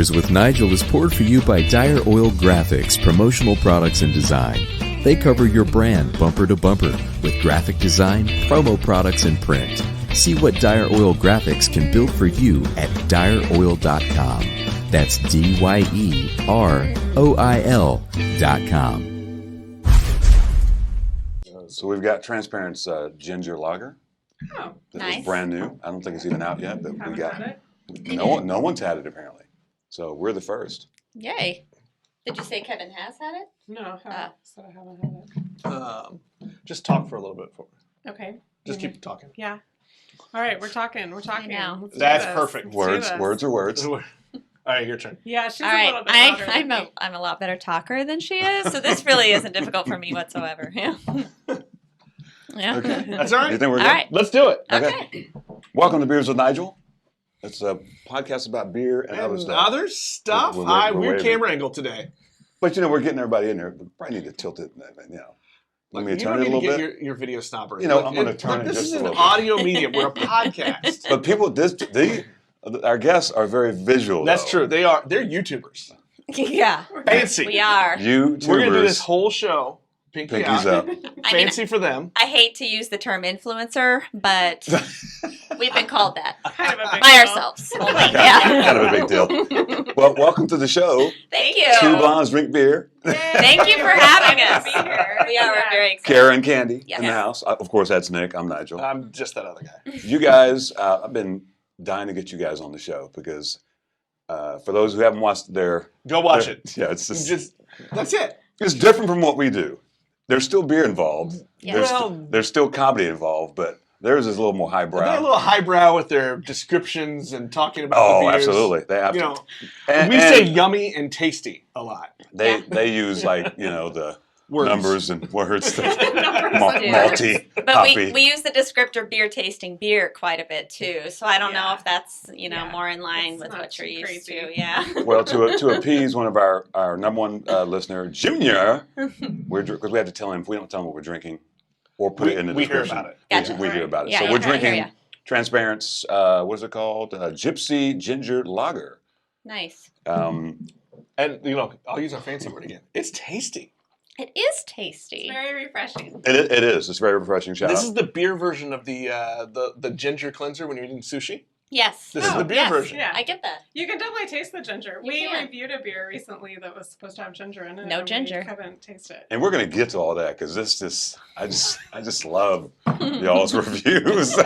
Beers with Nigel is poured for you by Dire Oil Graphics, promotional products and design. They cover your brand bumper to bumper with graphic design, promo products, and print. See what Dire Oil Graphics can build for you at direoil.com. That's DYEROIL.com. So we've got Transparent's ginger lager. Oh, This nice. is brand new. I don't think it's even out yet, but we Haven't got had it. no one's had it apparently. So we're the first. Yay. Did you say Kevin has had it? No, Ah. so I haven't had it. Just talk for a little bit for me. Okay. Just keep talking. Yeah. All right, we're talking. We're talking. know. Let's do That's this. perfect. Let's do Words, this. words are words. All right, your turn. Yeah, she's All a right. little bit louder than me. I'm a lot better talker than she is, so this really isn't difficult for me whatsoever. Yeah. Yeah. Okay. That's all You right. think we're All good? right. Let's do it. Okay. Welcome to Beers with Nigel. It's a podcast about beer and other And stuff. other stuff. We're Weird waving. camera angle today. But you know, we're getting everybody in there. We probably need to tilt it. You know, let me You turn don't it a need to little get bit. your video snobbery. You know, Look, I'm gonna turn it this just is a an little bit. audio medium. We're a podcast. But people, our guests are very visual. That's though. true. They're YouTubers. Yeah. Fancy. We are. YouTubers. We're gonna do this whole show. Pinky Pinkies out. up. I mean, Fancy for them. I hate to use the term influencer, but we've been called that Kind of a big by deal. ourselves. Only. Yeah. Kind of a big deal. Well, welcome to the show. Thank you. Two blondes drink beer. Thank you for having us. Be here. We are Yeah. very excited. Kara and Candy Yes. in the house. Of course, that's Nick. I'm Nigel. I'm just that other guy. You guys, I've been dying to get you guys on the show because for those who haven't watched Go watch it. Yeah, it's just That's it. it's different from what we do. There's still beer involved. Yeah. There's still comedy involved, but theirs is a little more They're a highbrow. little highbrow with their descriptions and talking about Oh, the beers. absolutely. They have You to. know, And- we say and yummy and tasty a lot. they use like the Words. numbers and words. Numbers and Malty, But coffee. we use the descriptor beer tasting beer quite a bit too. So I don't know Yeah. if that's Yeah. more in line It's with not what you're too used crazy. to. Yeah. Well, to appease one of our number one listener, Junior, because we have to tell him if we don't tell him what we're drinking or put it in the we hear description. about it. Gotcha. We hear about it. Yeah, so yeah, we're I hear drinking ya. Transparent's, what is it called? Gypsy Ginger Lager. Nice. Um, And I'll use our fancy word again. It's tasty. It is tasty. It's very refreshing. it is. It's very refreshing. Shout This out. is the beer version of the ginger cleanser when you're eating sushi. Yes. This is the beer yes. version. Yeah. I get that. You can definitely taste the ginger. You We can. reviewed a beer recently that was supposed to have ginger in it. No and ginger. We couldn't taste it. And we're gonna get to all that because I just love y'all's reviews. So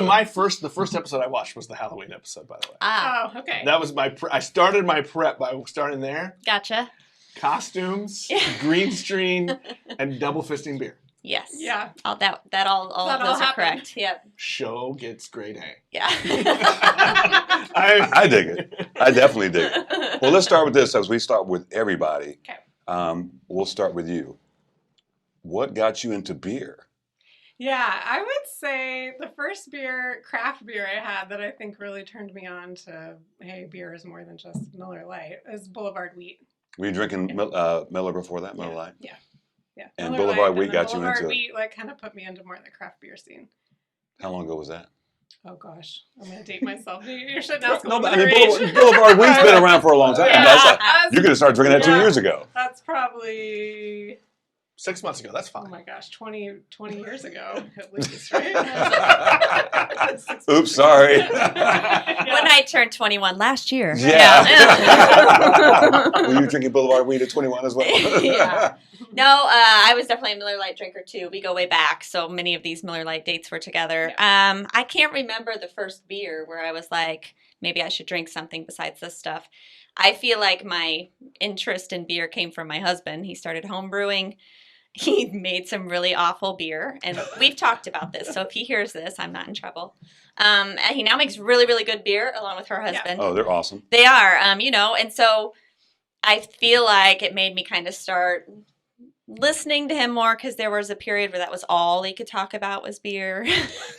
the first episode I watched was the Halloween episode, by the way. Ah, Oh, okay. That was I started my prep by starting there. gotcha. Costumes, green screen, and double fisting beer. Yes. Yeah. All all That of all those are happened. correct. Yep. Show gets grade A. Yeah. I dig it. I definitely dig it. Well, let's start with this as we start with everybody. Okay. We'll start with you. What got you into beer? Yeah, I would say the first craft beer I had that I think really turned me on to, hey, beer is more than just Miller Lite, is Boulevard Wheat. Were you drinking Miller before that, Miller Lite? Yeah. And Miller Boulevard Lite, Wheat and got then you Boulevard into it. Wheat kind of put me into more of the craft beer scene. How long ago was that? Oh gosh, I'm gonna date myself. You shouldn't ask me No, but I their mean, age. Boulevard Wheat's been around for a long time. Yeah. You could have started drinking that 2 years ago. That's probably 6 months ago. That's oh fine. my gosh, 20 years ago at least, right? Oops, sorry. When I turned 21 last year. Yeah. Were you drinking Boulevard Wheat at 21 as well? Yeah. No, I was definitely a Miller Lite drinker too. We go way back, so many of these Miller Lite dates were together. I can't remember the first beer where I was like, maybe I should drink something besides this stuff. I feel like my interest in beer came from my husband. He started home brewing. He made some really awful beer, and we've talked about this, so if he hears this, I'm not in trouble. And he now makes really, really good beer along with her husband. Oh, they're awesome. They are, and so I feel like it made me kind of start listening to him more because there was a period where that was all he could talk about was beer.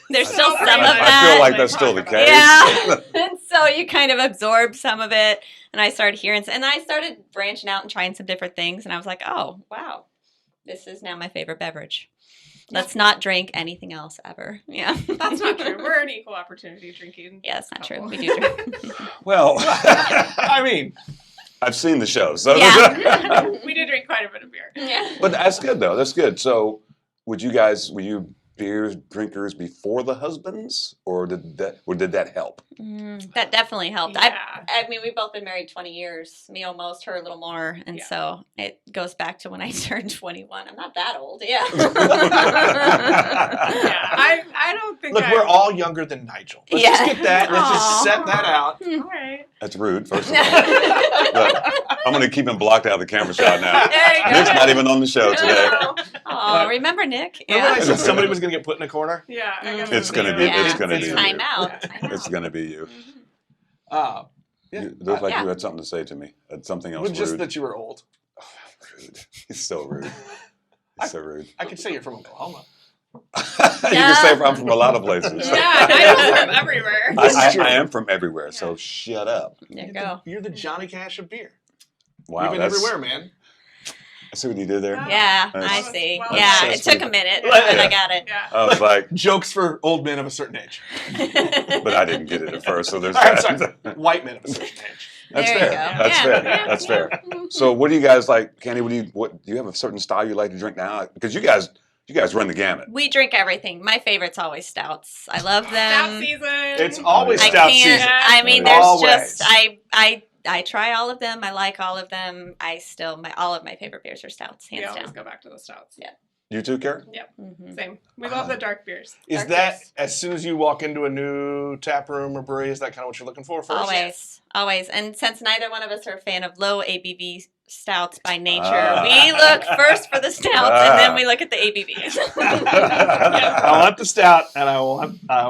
There's still some of that. I feel like that's still the case. Yeah. And so you kind of absorb some of it, and I started hearing, and I started branching out and trying some different things, and I was like, oh, wow, this is now my favorite beverage. Let's not drink anything else ever. Yeah. That's not true. We're an equal opportunity drinking. Yeah, that's not true. couple. We do drink. Well, I mean, I've seen the show, so Yeah. We do drink quite a bit of beer. Yeah. but that's good though. That's good. So, were you beer drinkers before the husbands, or did that help? That definitely helped. Yeah. I mean, we've both been married 20 years. Me almost, her a little more. And Yeah. so it goes back to when I turned 21. I'm not that old. Yeah. Yeah, I don't think. look, we're all younger than Nigel. Let's just get that. Let's Aw. just set that out. all right. That's rude. First of all, look, I'm going to keep him blocked out of the camera shot now. There you go. Nick's not even on the show today. Oh, remember Nick? Remember when I Yeah. said somebody was going to get put in a corner? Yeah, I guess It's gonna be- Yeah. it's gonna be Time you. out. It's going to be you. Yeah. You look like Yeah. you had something to say to me. Something else Well, just rude. that you were old. Rude. He's so rude. He's so rude. I could say you're from Oklahoma. You can say I'm from a lot of places. Yeah, I know from everywhere. I am from everywhere, so shut up. There you go. You're the Johnny Cash of beer. Wow, You've been everywhere, man. I see what he did there. Yeah, I That's- see. well, Yeah, that's it so took a sweet. minute, Yeah. but I got it. Yeah. I was like, Jokes for old men of a certain age. but I didn't get it at first, so there's I'm that. sorry, white men of a certain age. That's There you fair. go. That's Yeah. fair. Yeah. That's fair. So, what do you guys like, Candy? What do you have a certain style you like to drink now? Because you guys run the gamut. We drink everything. My favorite's always stouts. I love Stout them. season. It's always I stout can't. season. I mean, Oh, there's Always. just I try all of them. I like all of them. All of my favorite beers are stouts, We hands always down. go back to the stouts. Yeah. You too, Kara? Mhm. Same. We love the dark beers. Is Dark that beers. as soon as you walk into a new tap room or brewery? Is that kind of what you're looking for first? Always. And since neither one of us are a fan of low ABV stouts by nature, Ah. we look first for the stouts and then we look at the ABVs. I want the stout, and I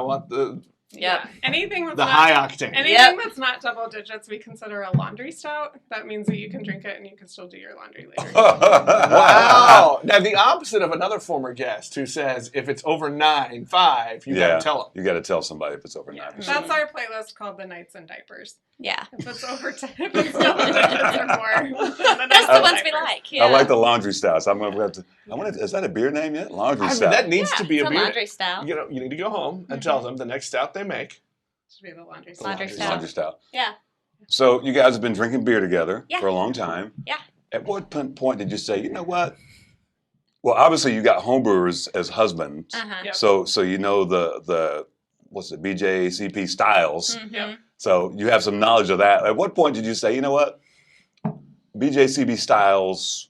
want the Yep. Anything that's the not, high octane. anything Yep. that's not double digits, we consider a laundry stout. That means that you can drink it and you can still do your laundry later. Wow. Now, the opposite of another former guest who says if it's over 9.5, you got to tell them. You got to tell somebody if it's over Yeah. 9%. That's our playlist called the Nights and Diapers. Yeah. If it's over 10, if it's double digits or more, That's the ones we like. Yeah. I like the laundry stouts. I'm gonna have to. Is that a beer name yet? Laundry I mean, stout. that needs to be it's a a beer. laundry stout. You know, you need to go home and tell them the next stout they make. should be the laundry stout. Laundry stout. Laundry stout. Yeah. So you guys have been drinking beer together Yeah. for a long time. Yeah. At what point did you say, you know what? Well, obviously you got homebrewers as husbands, Uh-huh. Yep. so you know the what's it, BJCP styles. Mhm. So you have some knowledge of that. At what point did you say, you know what? BJCP styles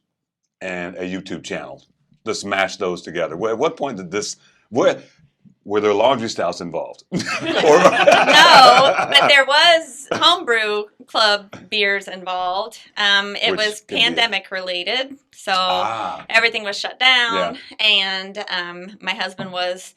and a YouTube channel. Let's mash those together. At what point did this? Were there laundry stouts involved? No, but there was homebrew club beers involved. It Which was could be- pandemic related, so Ah, everything was shut down, and my husband was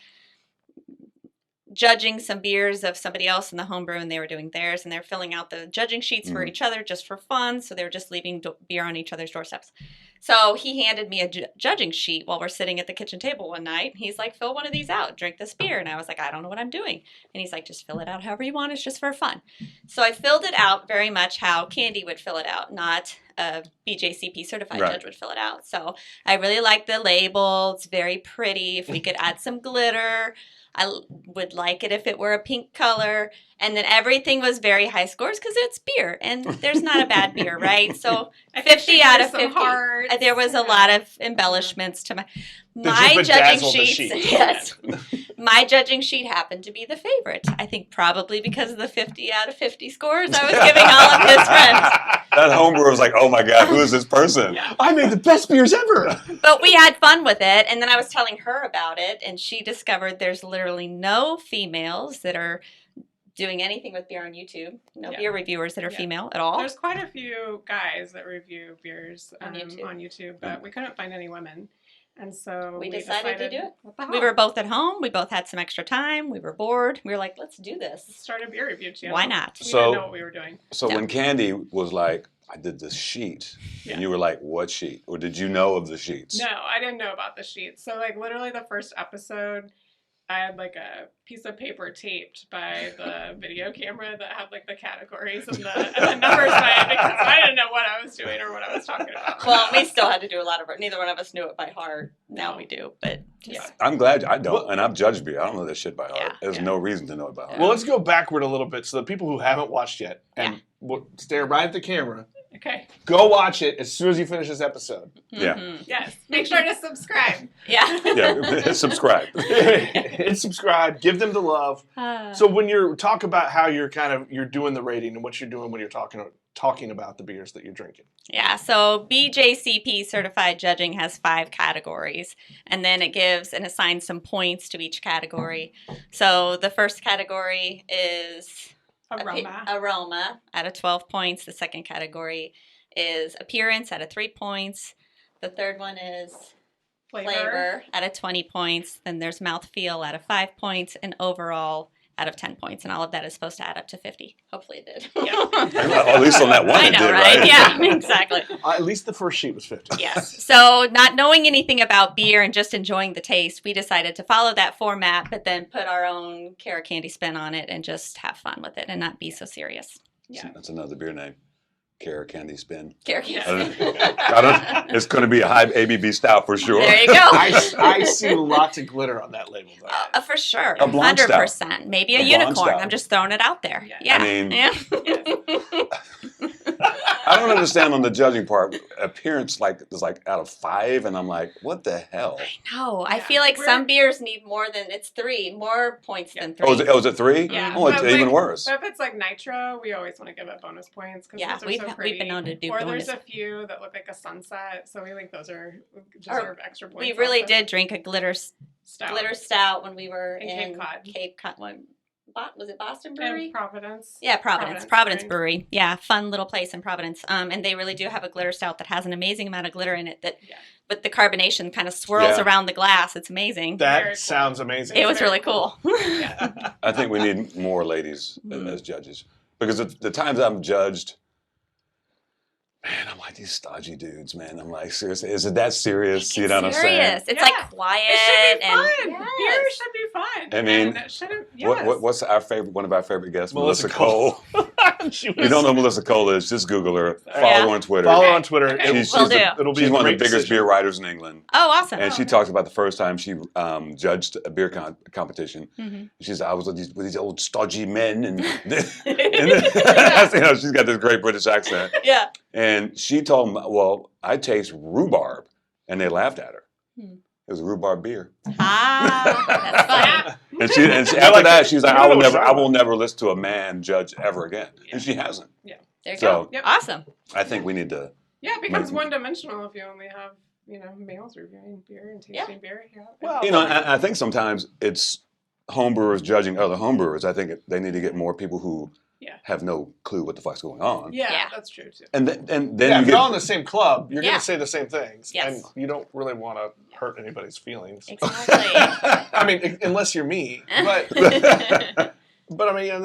judging some beers of somebody else in the homebrew, and they were doing theirs, and they're filling out the judging sheets for Mhm. each other just for fun. So they were just leaving beer on each other's doorsteps. So he handed me a judging sheet while we're sitting at the kitchen table one night. He's like, "Fill one of these out, drink this beer." And I was like, "I don't know what I'm doing." And he's like, "Just fill it out however you want. It's just for fun." So I filled it out very much how Candy would fill it out, not a BJCP certified Right. judge would fill it out. So I really like the label. It's very pretty. If we could add some glitter, would like it if it were a pink color. And then everything was very high scores because it's beer and there's not a bad beer, right? So I think 50 she out drew of some 50. hearts. There was a lot of embellishments to my you judging bedazzle the sheets. sheet? Yes. My judging sheet happened to be the favorite. I think probably because of the 50 out of 50 scores I was giving all of his friends. that homebrewer was like, oh my God, who is this person? I made the best beers ever. But we had fun with it, and then I was telling her about it, and she discovered there's literally no females that are doing anything with beer on YouTube. No Yeah. beer reviewers that are Yeah. female at all. There's quite a few guys that review beers On YouTube. but we couldn't find any women. And so We decided to do it. What the hell? We were both at home. We both had some extra time. We were bored. We were like, let's do this. Start a beer review channel. Why not? We So- didn't know what we were doing. So Yeah. when Candy was like, I did this sheet, Yeah. and you were like, what sheet? Or did you know of the sheets? No, I didn't know about the sheets. So like literally the first episode, I had like a piece of paper taped by the video camera that had like the categories and the numbers by it because I didn't know what I was doing or what I was talking about. Well, we still had to do a lot of it. Neither one of us knew it by heart. Now we do, but Yeah. I'm glad I don't, and I've judged beer. I don't know this shit by heart. Yeah. There's no reason to know it by heart. Well, let's go backward a little bit so the people who haven't watched yet, and we'll stare right at the camera, Okay. go watch it as soon as you finish this episode. Yeah. Yes. Make sure to subscribe. Yeah. Yeah, subscribe. Hit subscribe, give them the love. So when you're talk about how you're doing the rating and what you're doing when you're talking about the beers that you're drinking. Yeah, so BJCP certified judging has 5 categories, and then it gives and assigns some points to each category. So the first category is aroma out of 12 points. The second category is appearance out of 3 points. The third one is flavor out of 20 points. Then there's mouthfeel out of 5 points, and overall out of 10 points. And all of that is supposed to add up to 50. Hopefully it did. At least on that one I it know, did, right? Yeah, exactly. At least the first sheet was 50. Yes. So not knowing anything about beer and just enjoying the taste, we decided to follow that format, but then put our own Cara Candy spin on it and just have fun with it and not be so serious. Yeah. That's another beer name. Cara Candy Spin. Cara Candy It's going to be a high ABV stout for sure. There you go. I see lots of glitter on that label, though. For sure. A blonde 100%. Maybe a blonde unicorn. stout. I'm just throwing it out there. Yeah. Yeah. I mean- Yeah. I don't understand on the judging part. Appearance is like out of 5, and I'm like, what the hell? No, I Yeah. feel like We're- some beers need more points than 3. Oh, is it 3? Yeah. Oh, it's But, even like, worse. But if it's like nitro, we always want to give it bonus points because Yeah, those are we've so we've pretty. been known to do Or bonus. there's a few that look like a sunset, so we think those deserve extra points. We really also. did drink a glitter stout when we were In in Cape Cod. Was it Boston And Brewery? Providence. Yeah, Providence Brewing. Brewery. Yeah, fun little place in Providence. And they really do have a glitter stout that has an amazing amount of glitter in it but the carbonation kind of swirls Yeah. around the glass. It's amazing. That Very cool. sounds amazing. It was very really cool. Yeah. I think we need more ladies as judges. Because the times I'm judged, man, I'm like, these stodgy dudes, man. I'm like, seriously, is it that serious? You know what I'm saying? Serious. It's Yeah. like quiet. It should be fun. and Beer should be fun. I mean, and it shouldn't. Yes. What's one of our favorite guests? Melissa Melissa Cole. She If you don't know who Melissa Cole is, just Google her. Follow Yeah. her on Twitter. Follow her on Twitter. Okay. Will do. It'll be She's a one of the great biggest decision. beer writers in England. Oh, awesome. And she talks about the first time she judged a beer competition. Mhm. She's I was with these old stodgy men, and, she's got this great British accent. Yeah. And she told them, "Well, I taste rhubarb," and they laughed at her. Hmm. It was a rhubarb beer, Ah, that's funny. and she after like that it. she's like, You "I will know never, what's I wrong will with never listen to a man judge ever again," and she hasn't. There you So- go. Yep. Awesome. I think we need to. Yeah, it becomes Maybe. one-dimensional if you only have males reviewing beer and tasting beer. Yeah. Well, You know, I think sometimes it's homebrewers judging other homebrewers. I think they need to get more people who have no clue what the fuck's going on. Yeah, that's true too. And then Yeah, you if get you're all in the same club, you're Yeah. going to say the same things. Yes. And you don't really want to hurt anybody's feelings. Exactly. I mean, unless you're me. But I mean,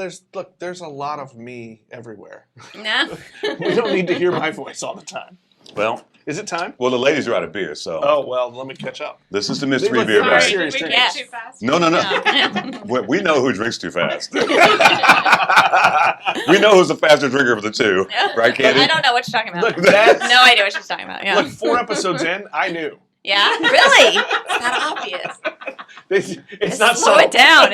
there's a lot of me everywhere. No. We don't need to hear my voice all the time. well, Is it time? the ladies are out of beer, so Oh, well, let me catch up. this is the mystery look beer very bag. Sorry, serious did we drink. get Yes. too fast? No. No. We know who drinks too fast. We know who's the faster drinker of the two, right, Candy? I don't know what you're talking about. Look, that's, No idea what she's talking about. Yeah. look, 4 episodes in, I knew. Yeah? Really? It's not obvious. It's not Slow so. it down.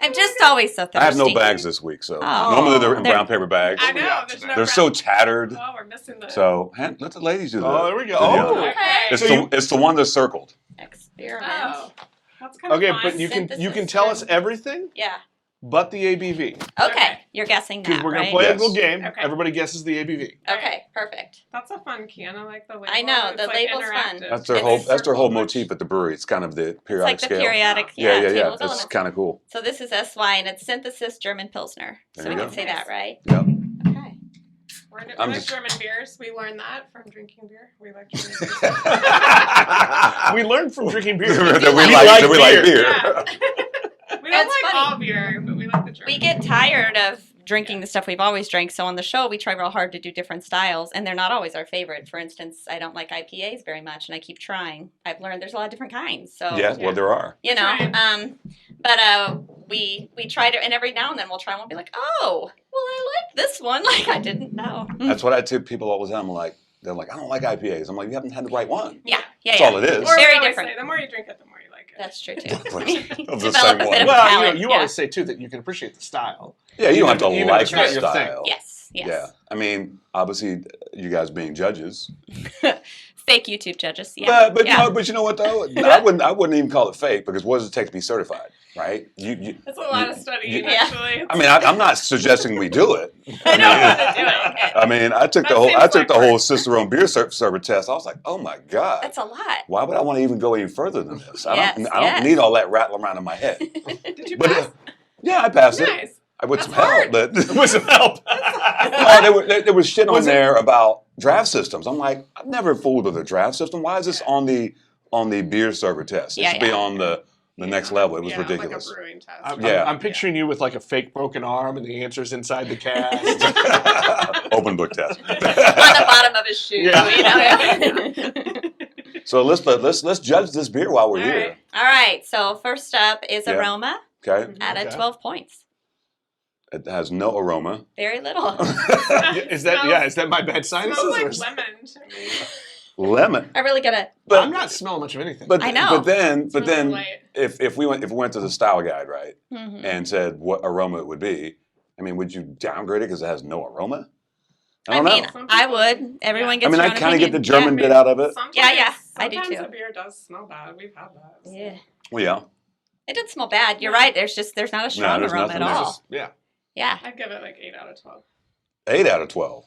I'm just always so thirsty. I have no bags this week, so Oh. normally they're in They're- brown paper bags. I know. There's no They're so tattered. Oh, we're missing the. So let the ladies do that. Oh, there we go. Yeah. Oh. Okay. It's, So the, you- it's the one that's circled. ExBEERiment. Oh, that's kind of Okay, fun. but you can Synthesis tell us and- everything Yeah. but the ABV. Okay. Okay. You're guessing Because that, we're going right? to play Yes. a little game. Okay. Everybody guesses the ABV. Okay, perfect. That's a fun can. I like the label. I know, It's the like label's fun. interactive. That's their It's whole. That's their whole circle, motif at the brewery. It's kind of the It's periodic like the scale. periodic. Yeah. table It's donuts. kind of cool. So this is SY and it's synthesis German Pilsner. So There we you can go. say that, right? Yep. Okay. We're I'm like just- German beers. We learned that from drinking beer. We like German beers. We learned from drinking beer. that we You like, like that we like beer. beer. Yeah. We don't That's like funny. all beer, but we like the German. We get tired of drinking the stuff we've always drank. So on the show, we try real hard to do different styles, and they're not always our favorite. For instance, I don't like IPAs very much, and I keep trying. I've learned there's a lot of different kinds. So Yes, well, there are. you know, Right. but we try to, and every now and then we'll try one and be like, oh, well, I like this one. Like I didn't know. That's what I tell people all the time. They're like, I don't like IPAs. I'm like, you haven't had the right one. Yeah, That's all it is. Or Very we always different. say, the more you drink it, the more you like it. That's true too. Of the Develop same a bit one. of Well, palate, you yeah. always say too that you can appreciate the style. Yeah, you don't have to Even if like it's not the your thing. style. Yes. Yeah. I mean, obviously, you guys being judges. Fake YouTube judges. Yeah. But yeah. you know what though? I wouldn't even call it fake because what does it take to be certified, right? That's a lot of studying, Yeah. actually. I mean, I'm not suggesting we do it. I know how to do it. I mean, I took That the seems like whole work. Cicerone beer server test. I was like, oh my god, That's a lot. why would I want to even go any further than this? I Yes, don't yes. need all that rattling around in my head. Did you But pass? yeah, I passed it. Nice. With That's some help, hard. but With some help. there was shit on Was it- there about draft systems. I'm like, I've never fooled with a draft system. Why is this on the beer server test? It Yeah, should be yeah. on the next level. It was ridiculous. Like a brewing test. I'm picturing you with like a fake broken arm and the answers inside the cast. Open book test. On the bottom of his shoe. Yeah. You know? So let's judge this beer while we're All here. right. All right. So first up is Yeah. Aroma Okay, at Okay. 12 points. it has no aroma. Very little. Is that my bad sinuses? Smells or like is- lemon to me. Lemon. I really gotta. But I'm not smelling much of anything. But I know. But then Smells light. if we went to the style guide, right, Mhm. and said what aroma it would be, I mean, would you downgrade it because it has no aroma? I I don't mean, know. Some I people- would. Everyone I gets mean, their I own kind of get the opinion. German Yeah, bit out of it. Sometimes, Yeah, I do sometimes too. a beer does smell bad. We've had that. so. Yeah. Well, yeah. It didn't smell bad. You're right. There's not a strong there's aroma nothing at there. all. yeah. Yeah. I'd give it like 8 out of 12. 8 out of 12.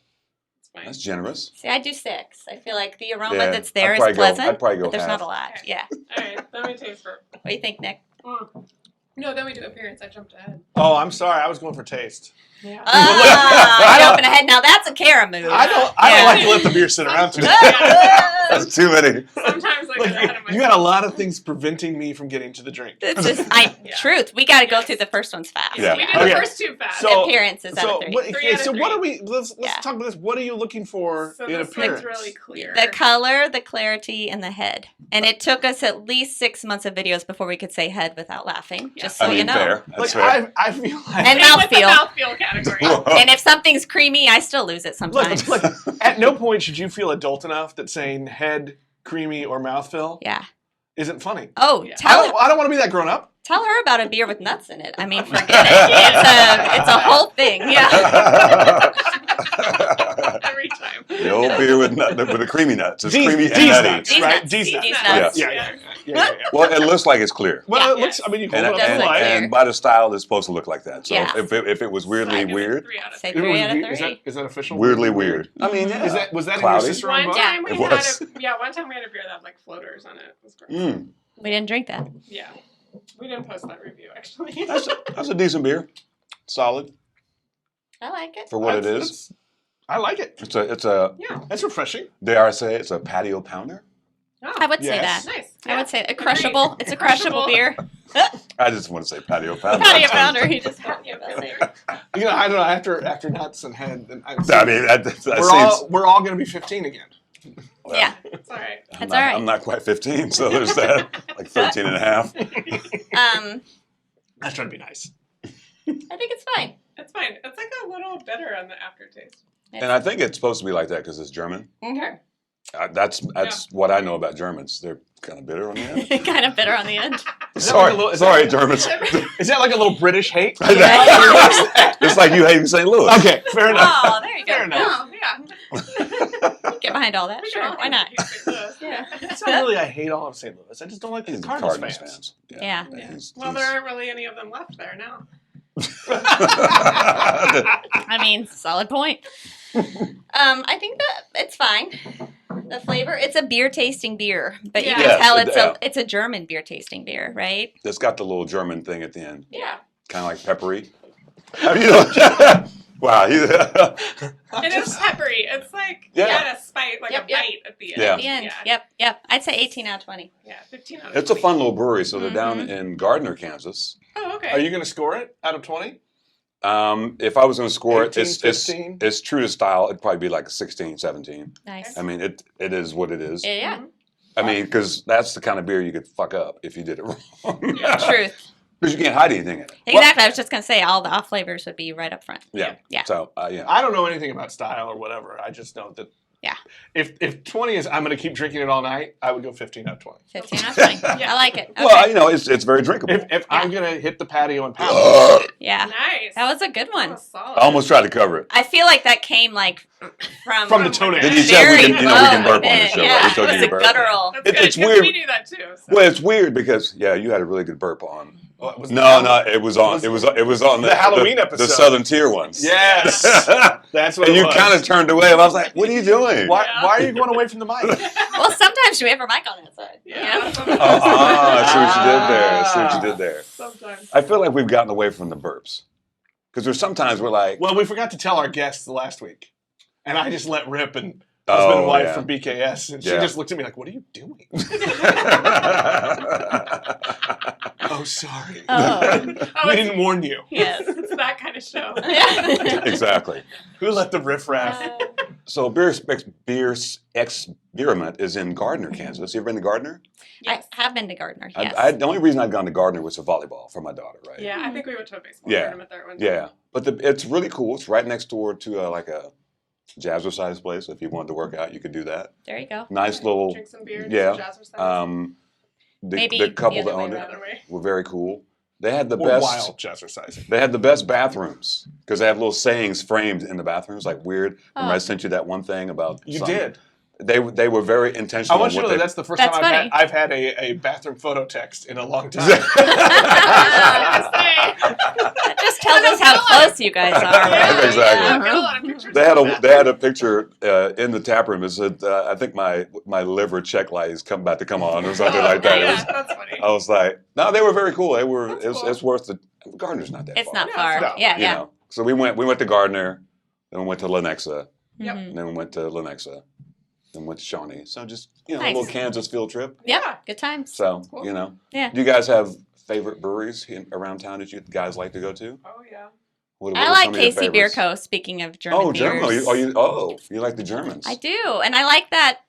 It's fine. That's generous. See, I do 6. I feel like the aroma Yeah, that's there I'd is probably pleasant, I'd probably go but there's half. not a lot. Okay. Yeah. All right, let me taste for. What do you think, Nick? No, then we do appearance. I jumped ahead. Oh, I'm sorry. I was going for taste. Yeah. Ah, jumping ahead. Now that's a Cara move. I don't like to let the beer sit around too much. That's too many. Sometimes I get ahead of Like, you myself. got a lot of things preventing me from getting to the drink. It's just, Yeah. truth. We got to go through the first ones fast. Yeah. We did Okay. the first two fast. So- Appearances out So, of 3. what, 3 okay, out of so what 3. are we? Let's Yeah. talk about this. What are you looking for So in this appearance? looks really clear. The color, the clarity, and the head. And it took us at least 6 months of videos before we could say head without laughing. Yeah. Just so I mean, you know. fair. Like That's fair. I feel like And Same with the mouthfeel. mouthfeel category. And if something's creamy, I still lose it sometimes. look, at no point should you feel adult enough that saying head, creamy, or mouthfeel Yeah. isn't funny. Oh, Yeah. I don't want to be that grown up. tell her about a beer with nuts in it. I mean, forget it. It's a whole thing. Yeah. Every time. The old beer with the creamy nuts. It's D's- creamy and D's nutty. nuts, D's right? nuts. D's D's nuts. nuts. Yeah. Well, it looks like it's clear. Well, it Yeah. looks. I mean, you And, hold it up does to look light. clear. and by the style, it's supposed to look like that. So Yeah. if it was weirdly I give it weird, 3 out of Say 3. 3 out of Is 3. that official? weirdly weird. I mean, yeah. Was that Cloudy. in your Cicerone One book? time It we was. had one time we had a beer that had like floaters on it. It was great. Mm, We didn't drink that. Yeah. We didn't post that review actually. that's a decent beer. Solid I like it. for what it That's- is. I like it. It's a Yeah. That's refreshing. dare I say it's a patio pounder. Oh, I would say Yes. that. nice. I would say a Agreed. crushable. It's a crushable beer. I just want to say patio pounder. Patio pounder. He just had you about there. You know, I don't know. After nuts and head, and I mean, that we're all going to be 15 again. Yeah. It's all right. That's all right. I'm not quite 15, so there's that. Like 13 and a half. I I was trying to be nice. think it's fine. It's fine. It's like a little bitter on the aftertaste. And I think it's supposed to be like that because it's German. Okay. That's what I know about Germans. They're kind of bitter on the end. Kind of bitter on the end. Is that like a little- is that- Germans. Is that like a little British hate? It's like you hating St. Louis. Okay, fair enough. Oh, there you go. Fair enough. Oh, yeah. Get behind all that. We Sure. can all Why not? Yeah. It's not really I hate all of St. Louis. I just don't like He's the a Cardinals fans. Yeah. Well, there aren't really any of them left there now. I mean, solid point. I think that it's fine. The flavor, it's a beer tasting beer, but you Yeah. can Yes, tell it's a German beer tasting beer, right? It's got the little German thing at the end, Yeah. kind of like peppery. Wow. It is peppery. It's like Yeah. you got a spite, like Yep, a yep. bite at the end. Yeah. At the end. Yeah. Yep. I'd say 18 out of 20. Yeah, 15 out of It's a 20. fun little brewery. So they're down in Gardner, Kansas. Oh, okay. Are you going to score it out of 20? If I was going to score 18, it, 15? it's true to style. It'd probably be like a 16, 17. Nice. I mean, it is what it is. Yeah. I mean, because that's the kind of beer you could fuck up if you did it wrong. Truth. Because you can't hide anything in it. Exactly. I was just gonna say all the off flavors would be right up front. Yeah. Yeah. So, yeah. I don't know anything about style or whatever. I just know that. Yeah. If 20 is I'm going to keep drinking it all night, I would go 15 out of 20. 15 out of 20. I like it. Okay. Well, you know, it's very drinkable. If I'm going to hit the patio and pound, Yeah. Nice. That was a good one. That was solid. I almost tried to cover it. I feel like that came like From the toenail. Did you say we very can, we can low burp on the in. show? Yeah, Right? We it told was you a to burp. guttural. That's It's good, 'cause weird. We do that too. So. Well, it's weird because you had a really good burp on. was No, it was on The Halloween episode. the Southern Tier ones. Yes. That's what And it you was. kind of turned away, and I was like, "What are you doing?" Why are you going away from the mic? Well, sometimes we have a mic on that side. Yeah. I see what you did there. I see what you did there. Sometimes. I feel like we've gotten away from the burps because there's sometimes we're like, Well, we forgot to tell our guests the last week. And I just let rip and husband and wife from BKS. And she just looked at me like, what are you doing? Oh, sorry. We didn't warn you. Yes. It's that kind of show. Exactly. Who let the riffraff? So ExBEERiment is in Gardner, Kansas. You ever been to Gardner? I have been to Gardner, yes. The only reason I'd gone to Gardner was for volleyball for my daughter, right? Yeah, I think we went to a baseball Yeah. tournament there one time. Yeah, but it's really cool. It's right next door to like a jazzercise place. If you wanted to work out, you could do that. There you go. Nice little, Drink some beer, yeah. do some jazzercise. Maybe The couple the that other way owned around. it were very cool. They had the Or best. wild jazzercising. They had the best bathrooms because they have little sayings framed in the bathrooms, like weird. Remember I Oh. sent you that one thing about. You some- did. They were very I intentional. want in you to what know they- that's the first That's time funny. I've had a bathroom photo text in a long time. That just tells us how close you guys are. Yeah, exactly. I get a lot of pictures They had of a that. they had a picture in the tap room. It said, "I think my liver check light is about to come on," or something like that. It Yeah, was, that's funny. I was like, "No, they were very cool. They were. That's cool. It's worth the Gardner's not that It's far. not No, far. it's not. Yeah, You yeah. know. So we went to Gardner, then we went to Lenexa, Yep. Mhm. and then we went to Lenexa, then went to Shawnee. So just a Nice. little Kansas field trip. Yeah, good times. So Cool. Yeah. Do you guys have favorite breweries around town that you guys like to go to? Oh, yeah. What I are like some of your Casey Beer favorites? Co. Speaking of German Oh, German. beers. You like the Germans? I do, and I like that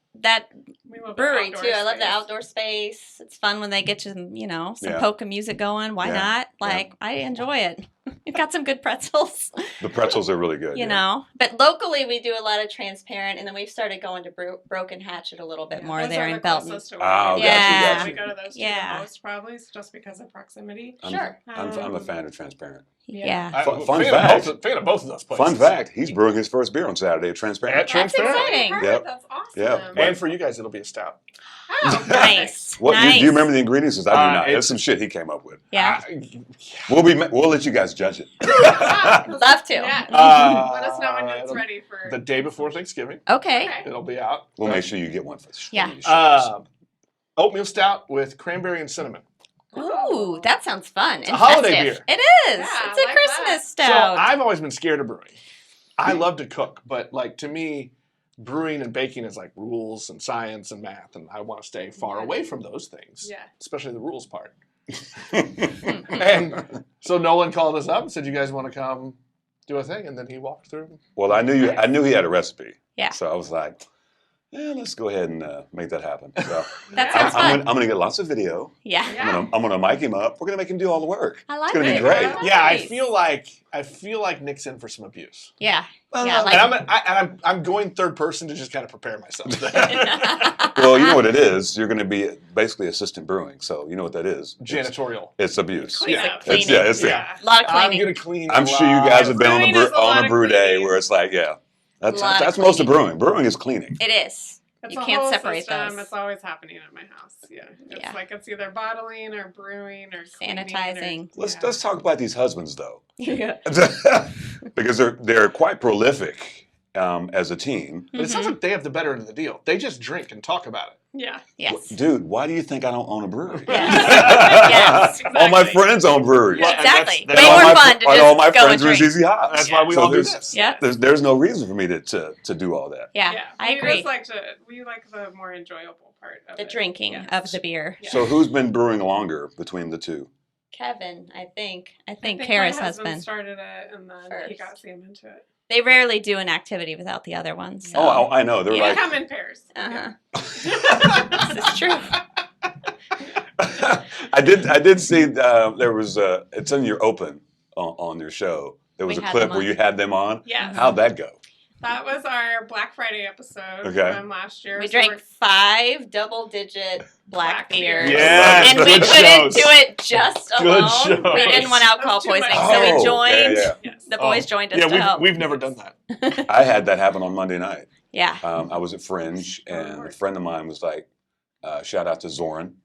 We love the brewery outdoor too. I love the space. outdoor space. It's fun when they get to some Yeah. polka music going. Why Yeah. not? Like I enjoy it. You've got some good pretzels, The pretzels are really good. you yeah. know. But locally, we do a lot of transparent, and then we've started going to Broken Hatchet a little bit more Those there are in the Belton. closest to Oh, where we gotcha, We gotcha. go to those two Yeah. the most, probably, just because of proximity. Sure. I'm a fan of transparent. Yeah. Fun fan fact. Fan of both of those places. Fun fact: he's brewing his first beer on Saturday at Transparent. At That's Transparent. exciting. Yep. That's awesome. Yep. And for you guys, it'll be a stout. Oh, Nice. What nice. do you remember the ingredients? 'Cause I do not. it's- That's some shit he came up with. Yeah. We'll let you guys judge it. Love to. Yeah. Let us know when it's ready for. The day before Thanksgiving, Okay. Okay. it'll be out. We'll make sure you get one for the Yeah. Oatmeal stout with cranberry and cinnamon. Ooh, that sounds fun. It's a holiday beer. It is. Yeah, It's I a like Christmas that. So stout. I've always been scared of brewing. I love to cook, but like to me, brewing and baking is like rules and science and math, and I want to stay far away from those things. Yeah. Especially the rules part. And so Nolan called us up and said, "You guys want to come do a thing?" And then he walked through. Well, I knew he had a recipe. Yeah. So I was like, yeah, let's go ahead and make that happen. So That Yeah. sounds fun. I'm gonna get lots of video. Yeah. Yeah. I'm gonna mic him up. We're gonna make him do all the work. I like It's gonna it. be great. Nice. Yeah, I feel like Nick's in for some abuse. Yeah. Well, Yeah, no, like- I'm going third person to just kind of prepare myself. to that. Well, you know what it is. You're going to be basically assistant brewing, so you know what that is. Janitorial. It's abuse. Clean Yeah. up. Cleaning. It's Yeah. A lot of I'm cleaning. gonna clean. I'm a sure you lot. guys have been on Cleaning is a lot a of brew day cleaning. where it's like, yeah, that's Lot of most of cleaning. brewing. Brewing is cleaning. It is. It's You a can't whole separate system. those. It's always happening at my house. Yeah. It's Yeah. like it's either bottling or brewing or cleaning Sanitizing. Let's talk about these husbands though, Yeah. because they're quite prolific as a team. But it sounds like they have the better end of the deal. They just drink and talk about it. Yeah. Yes. Dude, why do you think I don't own a brewery? Yes, All my exactly. friends own breweries. Yeah. Exactly. that's Way all more my, fun to and just all my go and friends are drink. ZZ Hops. That's why we So all do there's- this. Yeah. There's no reason for me to do all that. Yeah. I We agree. just we like the more enjoyable part of The it. drinking Yeah. of the beer. Yeah. So who's been brewing longer between the two? Kevin, I think my Kara's husband husband. started it, and then he First. got Sam into it. They rarely do an activity without the other one. So. Oh, I know. They're Yeah. They like. come in pairs. Uh-huh. Yeah. This is true. I did see there was it's in your open on your show. There was We a had clip them where on. you had them on. Yes. How'd that go? That was our Black Friday episode Okay. from last year. We So drank we're- 5 double-digit black Black beers. beers. Yes, And we good couldn't shows. do it just Good alone. shows. We didn't want alcohol That's too much. poisoning, so we Oh, joined. yeah. Yes. The boys Oh. joined us Yeah, to help. we've never done that. I had that happen on Monday night. Yeah. I was at Fringe, and a friend of mine was like, shout out to Zoran.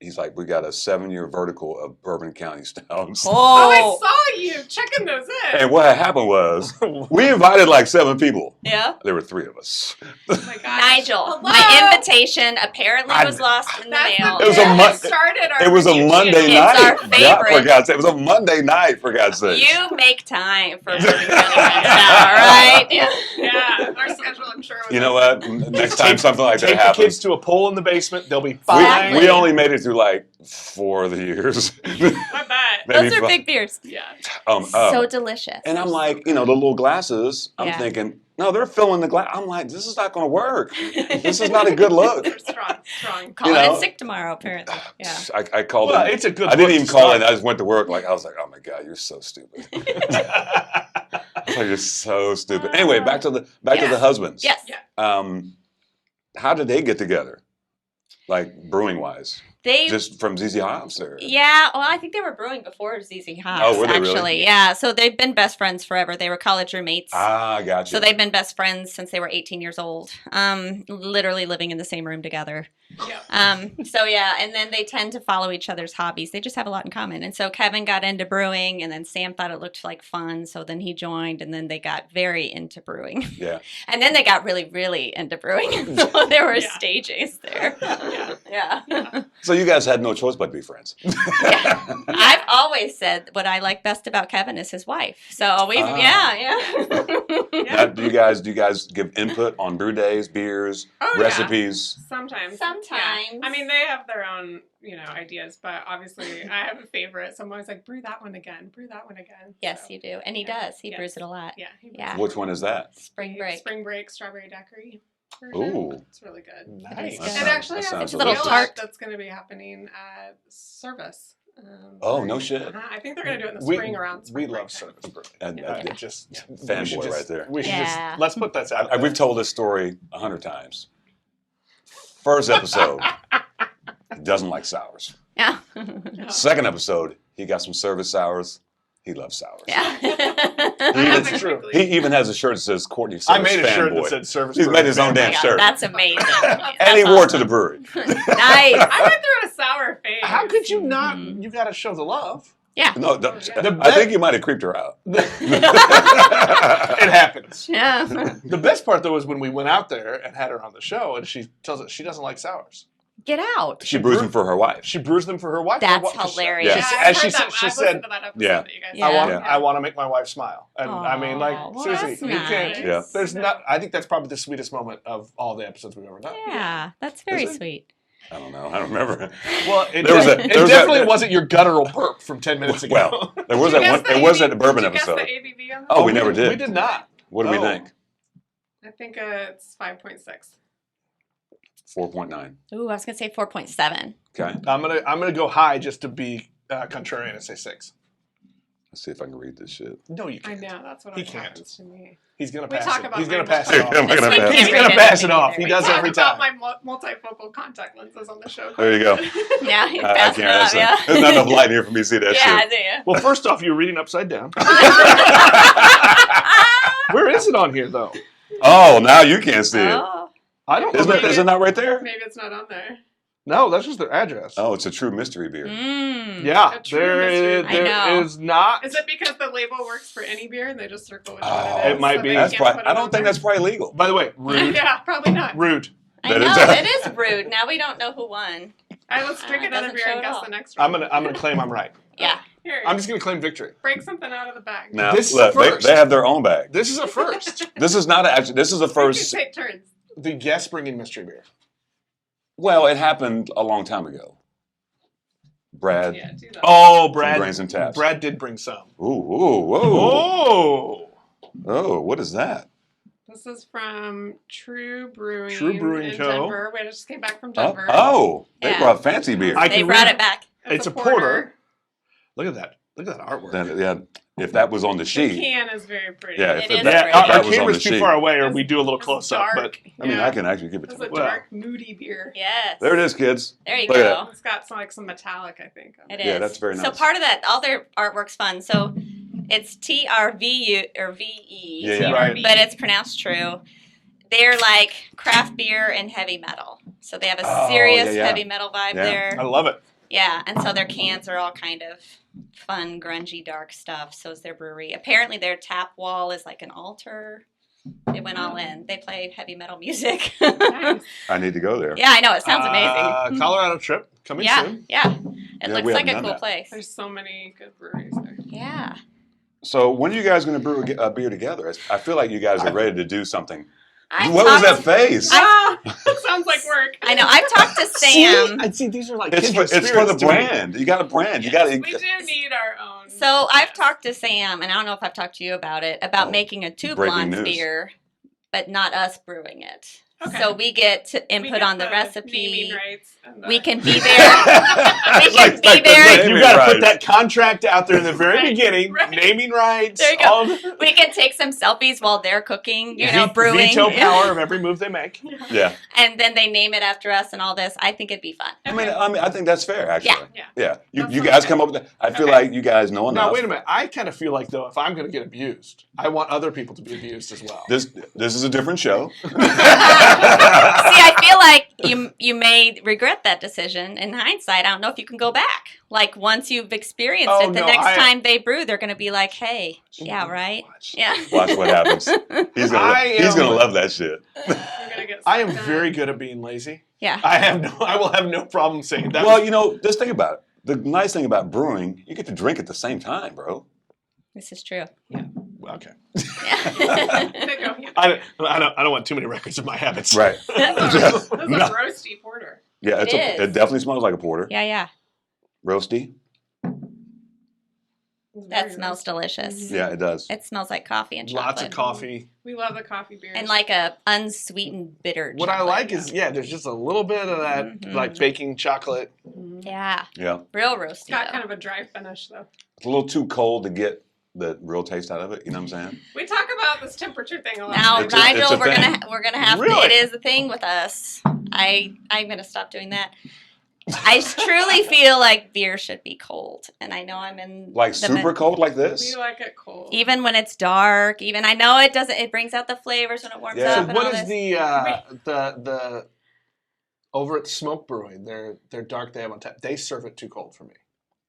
He's like, we got a 7-year vertical of Bourbon County stouts. Oh, I saw you checking those in. And what had happened was, we invited like 7 people. Yeah. There were 3 of us. Oh my gosh. Nigel, Hello? my invitation apparently I- was lost in the That's mail. the It was day a that Mon- started our It was a review Monday channel. night. It's our Yeah, for favorite. God's sake. It was a Monday night, for God's sake. You make time for Bourbon County now, right? Yeah. Yeah, our schedule, I'm sure. Was You know open. what? Next time something like that Take the kids happens, to a pool in the basement. They'll be we, fine. we only made it through like 4 of the years. I bet. Maybe Those are five. big beers. Yeah. So delicious. And I'm like, the little glasses, I'm Yeah. thinking, no, they're filling the glass. I'm like, this is not going to work. This is not a good look. They're strong. Calling know. in sick tomorrow, apparently. Yeah. I called Well, in. it's a good I didn't book even to call in. start. I just went to work. Like, I was like, oh my God, you're so stupid. Like, you're so stupid. Anyway, back to the husbands. Yes. Yeah. How did they get together? Like brewing wise? They Just from ZZ Hops or? Yeah, well, I think they were brewing before ZZ Hops. Oh, were they actually? really? Yeah, so they've been best friends forever. They were college roommates. Ah, gotcha. So they've been best friends since they were 18 years old. Literally living in the same room together. Yeah. So yeah, and then they tend to follow each other's hobbies. They just have a lot in common. And so Kevin got into brewing, and then Sam thought it looked like fun, so then he joined, and then they got very into brewing. Yeah. And then they got really, really into brewing. So there were Yeah. stages there. Yeah. Yeah. So you guys had no choice but to be friends. Yeah. I've always said what I like best about Kevin is his wife. So we, yeah. Now, do you guys give input on brew days, beers, Oh, yeah. recipes? Sometimes. Sometimes. Yeah. I mean, they have their own, ideas, but obviously I have a favorite. So I'm always like, brew that one again. Brew that one again. Yes, So, you do. And he yeah. does. He Yes. brews it a lot. Yeah. He Yeah. Which one is that? Spring break. Spring break strawberry daiquiri. version. Ooh. It's really good. Nice. That It sounds- actually that has sounds a little little tart. that's going to be happening at Service. Oh, no shit. I think they're going to do it in the We- spring around spring We love break time. service brewing. And, Yeah. and- Just we Fanboy should just- right there. We should Yeah. just let's put that out. We've told this story 100 times. First episode, he doesn't like sours. Yeah. Second episode, he got some service sours. He loves sours. Yeah. That's true. He even has a shirt that says Courtney Service I made a shirt fanboy. that said service. He's made his own Oh my damn God, shirt. That's amazing. And he wore it to the brewery. Nice. I went through a sour phase. How could you not? You got to show the love. Yeah. No, The I think you might have creeped her out. It happens. Yeah. The best part though is when we went out there and had her on the show, and she tells us she doesn't like sours. Get out. She brews them for her wife. She brews them for her wife. That's Her wi- hilarious. Yeah. Yeah, As she I've heard said- that. she I've said- listened to that episode Yeah. that you guys Yeah. I want to make my wife smile, and I mean, like Aw, well, seriously, that's you can't. nice. Yeah. There's not. I think that's probably the sweetest moment of all the episodes we've ever done. Yeah, that's very Is it? sweet. I don't know. I don't remember. Well, it, There was a- it there was definitely a- wasn't your guttural burp from 10 minutes ago. Well, there was Did you that guess one. It was ABV at the bourbon did you guess episode. the ABV on that? Oh, we never did. We did not. What do we Oh. think? I think it's 5.6. 4.9. Ooh, I was gonna say 4.7. Okay. I'm gonna go high just to be contrarian and say 6. Let's see if I can read this shit. No, you I can't. know, that's what He always can't. happens to me. He's gonna We pass talk it. about He's gonna my pass it I'm off. gonna This week pass can't He's read gonna it. pass it off. He We does Talk every about time. my multifocal contact lenses on the show. There you go. Yeah, he's I passing can't. it up, yeah. There's not enough light here for me to see that Yeah, I shit. do. Yeah. Well, first off, you're reading upside down. Where is it on here, though? Oh, now you can't see it. Oh. I don't Isn't know. it? Is it not right there? Maybe it's not on there. No, that's just their address. Oh, it's a true mystery beer. Mm. Yeah, A true there is, mystery. I there know. is not. Is it because the label works for any beer and they just circle which Oh, one it is? it might so be. they That's can't probably, put it I on don't think there? that's probably legal. By the way, rude. Yeah, probably not. Rude. I That know, is- it is rude. Now we don't know who won. All right, let's drink It another doesn't beer show and at guess all. the next one. I'm gonna claim I'm right. Yeah. Here, I'm just gonna claim victory. break something out of the bag. Now, This is look, first. they have their own bag. This is a first. This is not actually. This is a We first. can take turns. The guest bringing mystery beer. Well, it happened a long time ago. Brad. Yeah, do that. Oh, Brad. Grains and Taps. Brad did bring some. Ooh, ooh, whoa. Oh. Oh, what is that? This is from True Brewing. True Brewing in Co. Denver. We just came back from Denver. Oh, they Yeah. brought fancy beer. I They can brought read- it back. It's a porter. Look at that. Look at that artwork. Yeah, if that was on the The sheet. can is very pretty. Yeah, It if is that, pretty. Yeah, if our that was on the camera's too sheet. far away, or It's- we do a little it's close up. But dark. I mean, Yeah. I can actually give it It's to a you. Well. dark, moody beer. Yes. There it is, kids. There you Look at go. It's got some metallic, I think. on It it. is. Yeah, that's very So nice. part of that, all their artwork's fun. So it's TRVE or VE, Yeah, yeah. Right. but it's pronounced true. They're like craft beer and heavy metal. So they have a Oh, serious yeah, yeah. heavy metal vibe Yeah. there. I love it. Yeah, and so their cans are all kind of fun, grungy, dark stuff. So is their brewery. Apparently their tap wall is like an altar. They went all in. They play heavy metal music. Nice. I need to go there. Yeah, I know. It sounds amazing. Colorado trip coming Yeah, soon. yeah. It Yeah, looks we like haven't a done cool that. place. There's so many good breweries there. Yeah. So when are you guys going to brew a beer together? I feel like you guys are ready to do something. I've What was that talked- face? Ah, that sounds like work. I know. I've talked to Sam. I see these are like It's for kindred the spirits to me. brand. You got a brand. You got We to. do need our own. So I've Yes. talked to Sam, and I don't know if I've talked to you about it, about Oh, making a two breaking blondes news. beer, but not us brewing it. Okay. So we get to We input get on the naming recipe. rights and We the- can be there. We can be the there. naming You got to rights. put that contract out there in the very Right, beginning. right. Naming rights. There you go. all the- We can take some selfies while they're cooking, you know, brewing. Veto power of every move they make. Yeah. And then they name it after us and all this. I think it'd be fun. I mean, I think that's fair. Actually. Yeah. Yeah. You That you sounds guys good. come up with that. I feel Okay. like you guys know enough. Now, wait a minute. I kind of feel like, though, if I'm going to get abused, I want other people to be abused as well. This is a different show. See, I feel like you may regret that decision in hindsight. I don't know if you can go back. Like once you've experienced Oh, it, the no, next time they brew, they're going to be like, "Hey, yeah, right, Watch. yeah." Watch what happens. He's gonna love that shit. We're gonna get I am stuff done. very good at being lazy. Yeah. I will have no problem saying that. Well, you know, just think about it. The nice thing about brewing, you get to drink at the same time, bro. This is true. Okay. Yeah. There you go. Yeah. I don't want too many records of my habits. Right. This is a No. roasty porter. Yeah, It is. it definitely smells like a porter. yeah. Roasty. It's That very smells roasty. delicious. Yeah, it does. It smells like coffee and chocolate. Lots of coffee. We love the coffee beers. And like a unsweetened bitter. What I chocolate. like is, there's just a little bit of that, Mhm. like baking chocolate. Mhm. Yeah, Yeah. real It's roasty. got though. kind of a dry finish though. It's a little too cold to get the real taste out of it. You know what I'm saying? We talk about this temperature thing a lot. Now, It's Nigel, a we're thing. gonna have Really? to. It is a thing with us. I'm gonna stop doing that. I truly feel like beer should be cold, and I know I'm in Like the super cold like this? We like it cold. even when it's dark. Even I know it doesn't. It brings out the flavors when it warms Yeah. up. So and what all is this. the over at Smoke Brewing, their dark they have on tap, they serve it too cold for me.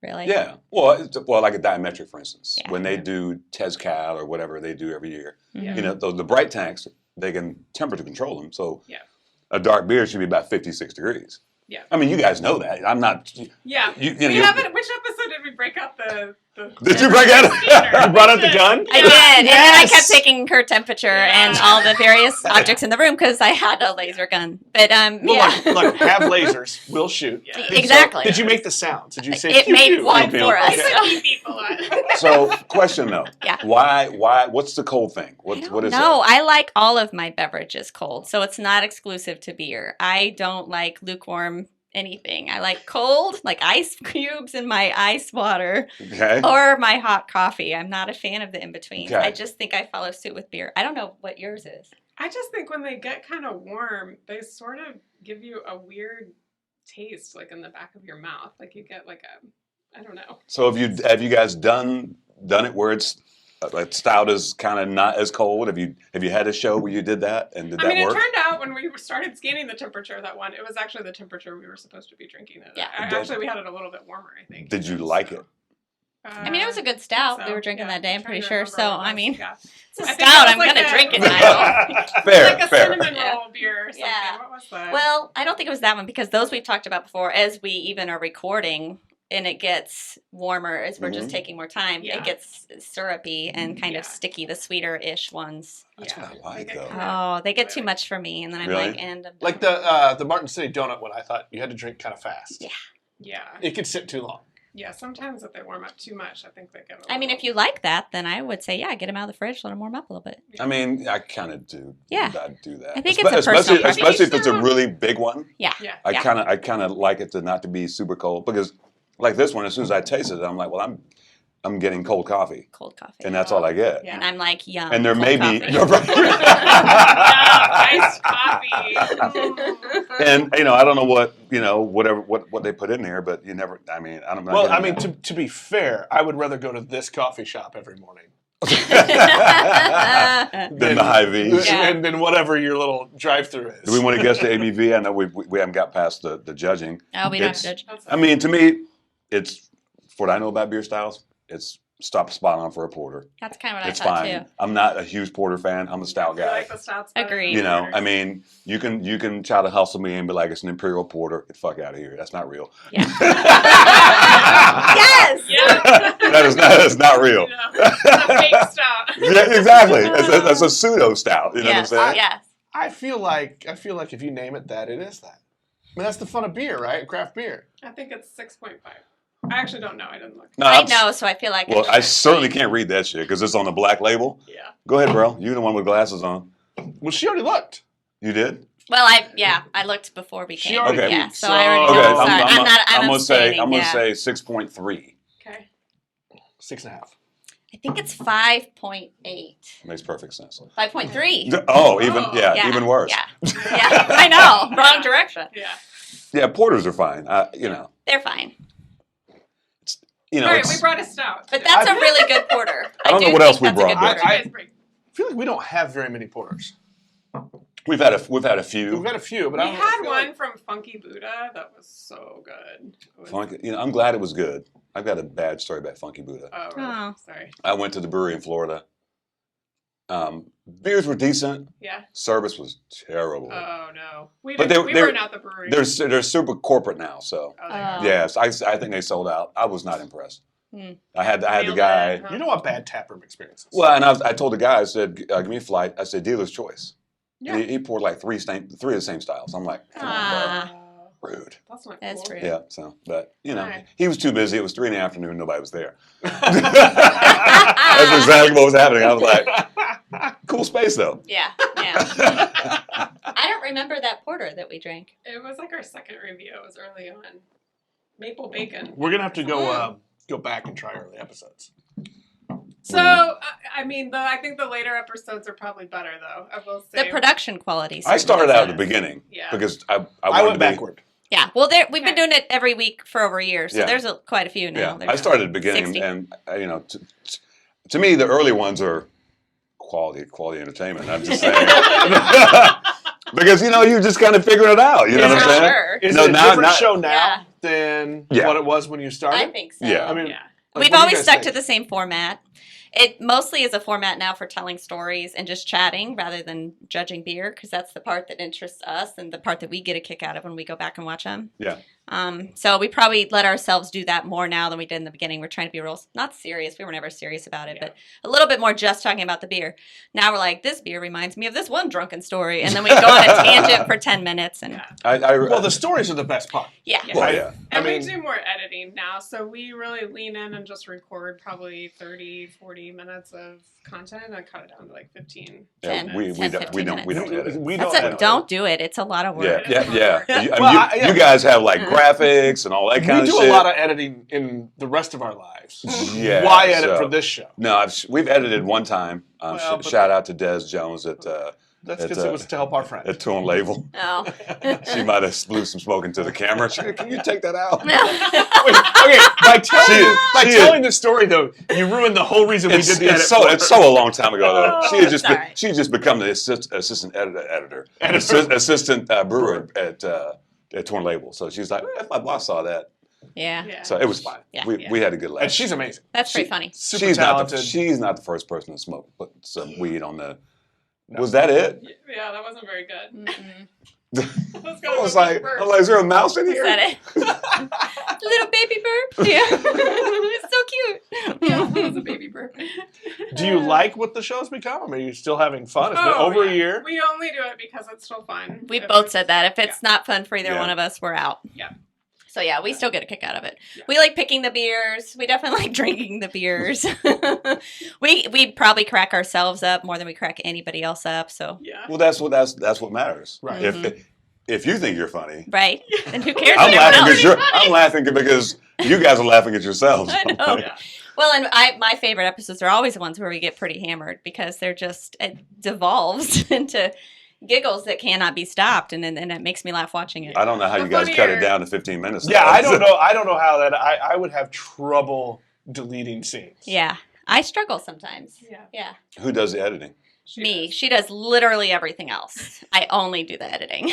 Really? Yeah. Well, like a diametric, for instance. Yeah. When they do Tezcal or whatever they do every year, Mhm. you know, the bright tanks, they can temperature control them. So Yeah. a dark beer should be about 56 degrees. Yeah. I mean, you guys know that. I'm not. Yeah. You We know, haven't. Which episode did we break out the Did you break out? You brought out the gun? I did, and then I Yes! kept taking her temperature and all the various objects in the room because I had a laser gun. But Well, yeah, look, have lasers. We'll shoot. Yeah. Exactly. Did you make the sounds? Did you say it pew, made pew? one Pew, for pew. us. I said keep people on. So, question though. Yeah. Why? What's the cold thing? What is No, it? I like all of my beverages cold, so it's not exclusive to beer. I don't like lukewarm anything. I like cold, like ice cubes in my ice water Okay. or my hot coffee. I'm not a fan of the in-between. Okay. I just think I follow suit with beer. I don't know what yours is. I just think when they get kind of warm, they sort of give you a weird taste, like in the back of your mouth. Like you get like a, I don't know. So have you guys done it where it's like stout is kind of not as cold? Have you had a show where you did that and did I that mean, work? it turned out when we started scanning the temperature of that one, it was actually the temperature we were supposed to be drinking it. Yeah. Actually, we had it a little bit warmer, I think. Did you like it? I mean, it was a good stout so, we were drinking yeah, that day, I'm trying pretty to sure. remember So, what it I was. mean, Yeah. it's a I think stout. it I'm was going to like drink it a- now. Fair, like a fair. cinnamon Yeah. roll beer or something. Yeah. What was that? Well, I don't think it was that one because those we've talked about before as we even are recording and it gets warmer as we're just Mhm. taking more time. Yeah. It gets syrupy and kind of Yeah. sticky, the sweeter-ish ones. That's Yeah. what I like, They get though. kinda- Oh, they get too Really? much for me. And then I'm Really? like, and I'm Like done. the Martin City donut one, I thought you had to drink kind of fast. Yeah. Yeah. It could sit too long. Yeah, sometimes if they warm up too much, I think they get I mean, if you like that, then I would say, yeah, get them out of the fridge, let them warm up a little bit. I mean, I kind of do. Yeah. I do that. I think it's a personal preference. Especially if it's a really big one. Yeah. Yeah. I kind of like it to not to be super cold because, like this one, as soon as I tasted it, I'm like, well, I'm getting cold coffee, Cold coffee. and that's all I get. Yeah. And I'm like, yum. And there cold may be, coffee. you're right. Iced coffee. And I don't know what what they put in there, but you never. I mean, I don't know. Well, I mean, to be fair, I would rather go to this coffee shop every morning than the Hy-Vee. Yeah. and then whatever your little drive-through is. Do we want to guess the ABV? I know we haven't got past the judging. Oh, we don't It's- judge. I mean, to me, it's for what I know about beer styles. It's spot on for a porter. That's kind of what It's I thought fine. too. I'm not a huge porter fan. I'm a stout You guy. like the stouts better Agreed. than I porters? mean, you can try to hustle me and be like, it's an imperial porter. Get the fuck out of here. That's not real. Yeah. Yes. Yeah. that is not real. It's a fake stout. Yeah, exactly. That's a pseudo stout. You know Yes. what I'm saying? Yes. I feel like if you name it that, it is that. I mean, that's the fun of beer, right? Craft beer. I think it's 6.5. I actually don't know. I didn't look. No, I know, so I feel like Well, I certainly can't read that shit because it's on the black label. Yeah. Go ahead, bro. You're the one with glasses on. Well, she already looked. You did? Well, I looked before we She came. already Okay. Yeah, peeked, so I already Okay, know. Sorry, I'm gonna say abstaining, 6.3. Okay. 6.5. I think it's 5.8. Makes perfect sense. 5.3. Oh, Yeah, even worse. Yeah. Yeah, I know. Wrong direction. Yeah. Yeah, porters are fine. They're fine. All right, it's- we brought a stout. But that's a really good porter. I don't know do what think else we that's a good brought, but- porter. I- You guys bring- I feel like we don't have very many porters. We've had a We've few. got a few, but We I don't had feel one like- from Funky Buddha that was so good. It was- Funky, I'm glad it was good. I've got a bad story about Funky Buddha. Oh, really? Oh. Sorry. I went to the brewery in Florida. Beers were decent. Yeah. Service was terrible. Oh no. We But didn't. they- We they- weren't at the brewery. They're super corporate now, so Oh, they are. yes, I think they sold out. I was not impressed. Hmm. I had the Nailed guy. it, huh? You know what bad taproom experiences? Well, and I told the guy, I said, give me a flight. I said, dealer's choice. Yeah. And he poured like three of the same styles. I'm like, come on, Ah. bro. Rude. That's not That's cool. rude. Yeah, so, but, Right. he was too busy. It was 3 in the afternoon. Nobody was there. That's exactly what was happening. I was like, cool space, though. Yeah. Yeah. I don't remember that porter that we drank. It was like our second review. It was early on. Maple bacon. We're gonna have to go back and try early episodes. So, I mean, I think the later episodes are probably better, though. I will say. The production quality. I started out at the Yes. beginning Yeah. because I I wanted went to be. backward. Yeah. Well, we've been doing it every week for over a year, so Yeah. there's quite a few now. Yeah, There's I started at the beginning, 60. and to me, the early ones are quality entertainment. I'm just saying because you just kind of figuring it out. You know what I'm For saying? sure. Is No, it a not- different not- show now Yeah. than Yeah. what it was when you started? I think so. Yeah. I mean, Yeah. like, We've what do you always guys stuck think? to the same format. It mostly is a format now for telling stories and just chatting rather than judging beer, because that's the part that interests us and the part that we get a kick out of when we go back and watch them. Yeah. So we probably let ourselves do that more now than we did in the beginning. We're trying to be real, not serious. We were never serious about it, Yeah. but a little bit more just talking about the beer. Now we're like, this beer reminds me of this one drunken story. And then we go on a tangent for 10 minutes. And Yeah. Well, the stories are the best part. yeah. Yeah. Well, yeah. And I mean- we do more editing now, so we really lean in and just record probably 30, 40 minutes of content and cut it down to like 15. Yeah, 10, we 10, don't 15 edit. We That's don't it. edit. Don't do it. It's a lot of work. Yeah. Well, You guys have like graphics and all that kind We of do shit. a lot of editing in the rest of our lives. Yeah, Why edit so- for this show? No, we've edited one time. Well, but- Shout out to Des Jones at That's It's, because it was to help our friend. at Tune Label. Oh. She might have blew some smoke into the camera. She said, can you take that out? Wait, okay, by telling the story though, you ruined the whole reason we did the edit. It's so a long time ago though. She had just Sorry. she had just become the assistant assistant brewer at Torn Label. So she's like, if my boss saw that, Yeah. Yeah. so it was fine. Yeah. We had a good laugh. And she's amazing. That's pretty funny. Super she's talented. not the first person to smoke some weed on the. Was that it? Yeah, that wasn't very good. Mm-mm. Let's I go was to like, is there a mouse in Is here? that it? Little baby burp. Yeah. It's so cute. Yeah, that was a baby burp. Do you like what the show's become? I mean, are you still having fun? It's been over a year. We only do it because it's still fun. We If both it's- said that. If it's not fun for either Yeah. one of us, we're out. Yeah. So yeah, we still get a kick out of it. Yeah. We like picking the beers. We definitely like drinking the beers. we probably crack ourselves up more than we crack anybody else up. So yeah. Well, that's what matters. Right. If you think you're funny, right? Then who cares? I'm laughing because you guys are laughing at yourselves. I know. Yeah. Well, and my favorite episodes are always the ones where we get pretty hammered because they're just it devolves into giggles that cannot be stopped, and it makes me laugh watching it. I don't know how you guys cut it down to 15 minutes. Yeah, I don't know how that. I would have trouble deleting scenes. Yeah, I struggle sometimes. Yeah. Who does the editing? Me. She does literally everything else. I only do the editing.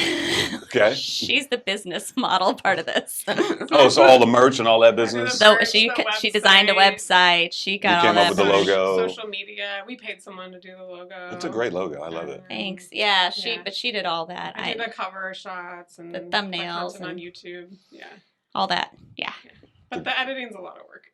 Okay. She's the business model part of this. Oh, so all the merch and all that business? So she designed a website. She got all that. Came up with the logo. Social media. We paid someone to do the logo. It's a great logo. I love it. Thanks. Yeah, but she did all that. I did the cover shots and the thumbnails on YouTube. Yeah. All that. Yeah. But the editing's a lot of work.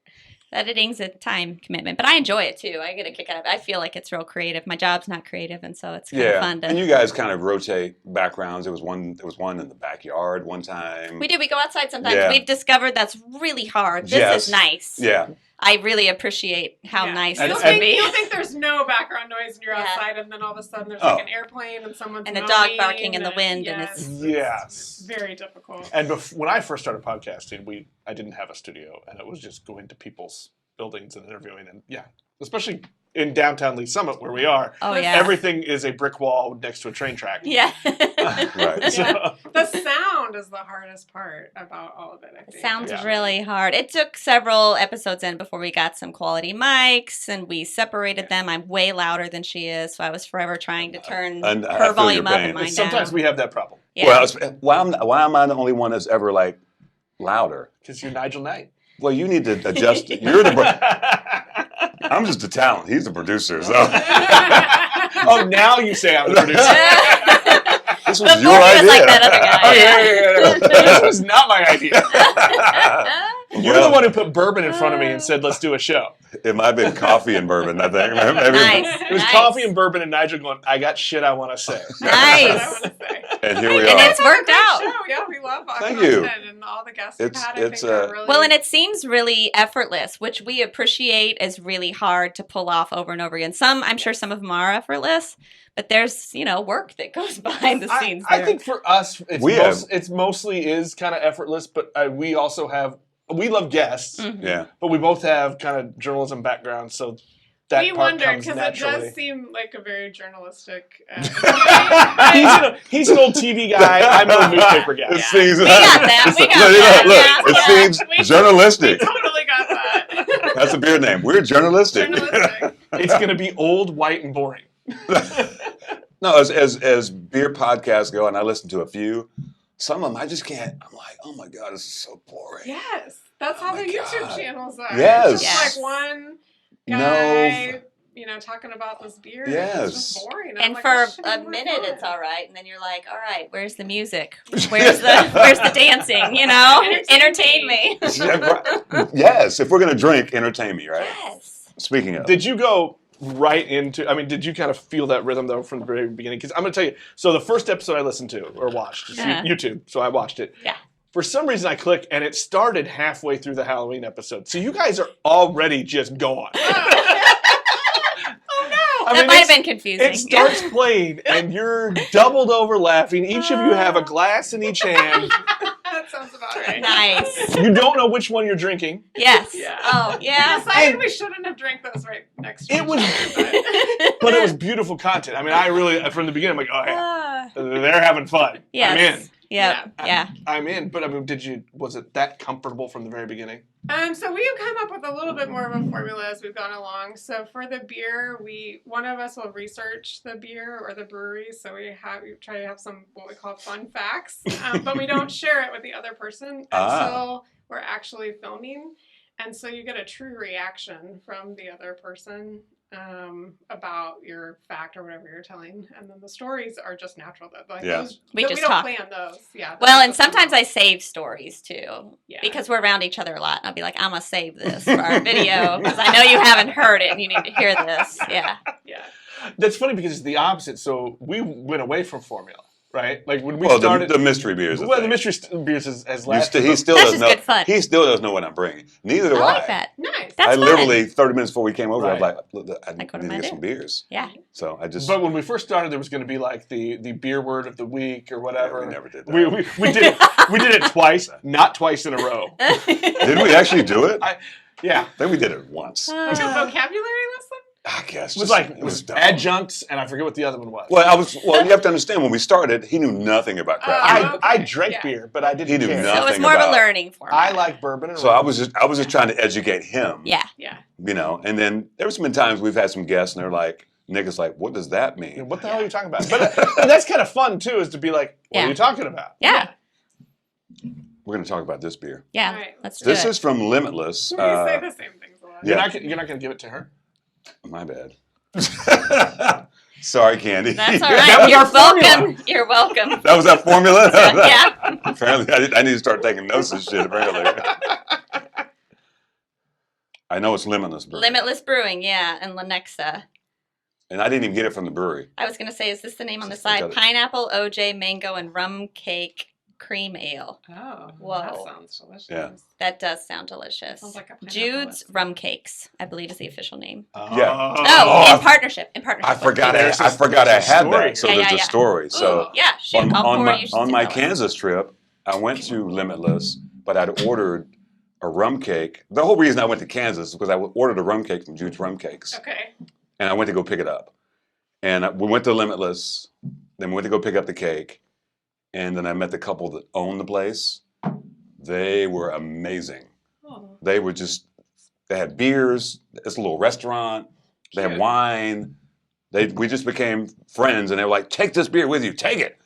Editing's a time commitment, but I enjoy it too. I get a kick out of it. I feel like it's real creative. My job's not creative, and so it's kind of fun to. And you guys kind of rotate backgrounds. There was one in the backyard one time. We do. We go outside sometimes. Yeah. We've discovered that's really hard. This is nice. Yeah. I really appreciate how nice this can be. You'll think there's no background noise and you're outside, and then all of a sudden there's like an airplane and someone's and a dog barking in the wind, and it's very difficult. And when I first started podcasting, I didn't have a studio, and it was just going to people's buildings and interviewing, and especially in downtown Lee Summit where we are. Oh yeah, everything is a brick wall next to a train track. Yeah, right. So. The sound is the hardest part about all of it. I think. It sounds really hard. It took several episodes in before we got some quality mics, and we separated them. I'm way louder than she is, so I was forever trying to turn her volume up and mine down. Sometimes we have that problem. Yeah. Well, why am I the only one that's ever like louder? Because you're Nigel Knight. Well, you need to adjust. You're I'm just a talent. He's the producer. So. Oh, now you say I'm the producer. This was your idea. Like that other guy. This was not my idea. You're the one who put bourbon in front of me and said, "Let's do a show." It might have been coffee and bourbon, I think. Nice. It was coffee and bourbon, and Nigel going, "I got shit I want to say." Nice. And here we are. And it's worked out. Show. Yeah, we love our Thank content you. and all the guests we've had. I think are really... Well, and it seems really effortless, which we appreciate is really hard to pull off over and over again. I'm sure some of them are effortless, but there's, work that goes behind the scenes. I think for us, it's mostly is kind of effortless, but we also we love guests, but we both have kind of journalism backgrounds, so that we part wonder comes because naturally. it does seem like a very journalistic. He's an old TV guy. I'm an old newspaper guy. It seems, we got that. We got that. Look, it seems journalistic. We totally got that. That's a beer name. We're journalistic. It's going to be old, white, and boring. No, as beer podcasts go, and I listen to a few, some of them I just can't. I'm like, oh my god, this is so boring. Yes, that's how the YouTube channels are. Yes, it's just like one guy, talking about this beer. Yes, it's just boring. And for a minute, it's all right, and then you're like, all right, where's the music? Where's the dancing? Entertain me. Yes, if we're gonna drink, entertain me, right? Yes. Speaking of, did you go right into? I mean, did you kind of feel that rhythm though from the very beginning? Because I'm gonna tell you. So the first episode I listened to or watched YouTube, so I watched it. Yeah. For some reason, I clicked, and it started halfway through the Halloween episode. So you guys are already just gone. That might have been confusing. It starts playing, and you're doubled over laughing. Each of you have a glass in each hand. That sounds about right. Nice. You don't know which one you're drinking. Yes. Yeah. Oh, yeah. We decided we shouldn't have drank those right next to each other. But it was beautiful content. I mean, I really, from the beginning, I'm like, oh, yeah, they're having fun. Yes. I'm in. Yeah. I'm in. But I mean, was it that comfortable from the very beginning? So we've come up with a little bit more of a formula as we've gone along. So for the beer, one of us will research the beer or the brewery. So we try to have some what we call fun facts, but we don't share it with the other person until we're actually filming. And so you get a true reaction from the other person about your fact or whatever you're telling, and then the stories are just natural. We don't plan those. Yeah. Well, and sometimes I save stories too, because we're around each other a lot. And I'll be like, I'm gonna save this for our video because I know you haven't heard it and you need to hear this. Yeah. Yeah. That's funny because it's the opposite. So we went away from formula, right? Like when we Well, started. the mystery beers. Well, the mystery beers has You lasted. he still That's doesn't just know. good fun. He still doesn't know what I'm bringing. Neither do I I. like that. Nice. That's I fun. literally 30 minutes before we came over, I was Right. like, "Look, I Like, what need am to I get some doing? beers." Yeah. So I just. But when we first started, there was going to be like the beer word of the week or whatever. Yeah, we never did that. We did it twice, not twice in a row. Did we actually do it? Yeah, I think we did it once. Like a vocabulary lesson? I guess. it was just- like it was dumb. adjuncts, and I forget what the other one was. Well, you have to understand, when we started, he knew nothing about craft beer. Oh, I okay. drank Yeah. beer, but I didn't He knew care. nothing. So it was more of about- a learning for me. I like bourbon and So I rum. was just trying to educate him. Yeah. Yeah. You know, and then there's been times we've had some guests and they're like, Nick is like, what does that mean? What the hell are you talking about? But that's kind of fun too, is to be like, what Yeah. are you talking about? Yeah. We're going to talk about this beer. Yeah. All right. Let's do This it. is from Limitless. We say the same things a lot. Yeah. You're not going to give it to her. My bad. Sorry, Candy. That's all That right. was You're our formula. welcome. You're welcome. That was that formula? Yeah. Apparently, I need to start taking notes and shit, apparently. I know it's Limitless Brewing. Limitless Brewing, yeah, and Lenexa. And I didn't even get it from the brewery. I was going to say, is this the name on the Just look side? at it. Pineapple, OJ, mango, and rum cake cream ale. Oh, Whoa. that sounds delicious. Yeah. That does sound delicious. Sounds like a pineapple Jude's whiskey. Rum Cakes, I believe is the official name. Yeah. Oh, in I- partnership. I forgot. There's I a forgot I had story that. So here. there's Yeah, a yeah. story. So Ooh, yeah, shoot, on, I'll on pour my you on my some. Kansas trip, I went to Limitless, but I'd ordered a rum cake. The whole reason I went to Kansas is because I ordered a rum cake from Jude's Rum Cakes, Okay. and I went to go pick it up. And we went to Limitless, then we went to go pick up the cake, and then I met the couple that owned the place. They were amazing. Oh. They were just, they had beers. It's a little restaurant. They had Cute. wine. We just became friends, and they were like, "Take this beer with you. Take it."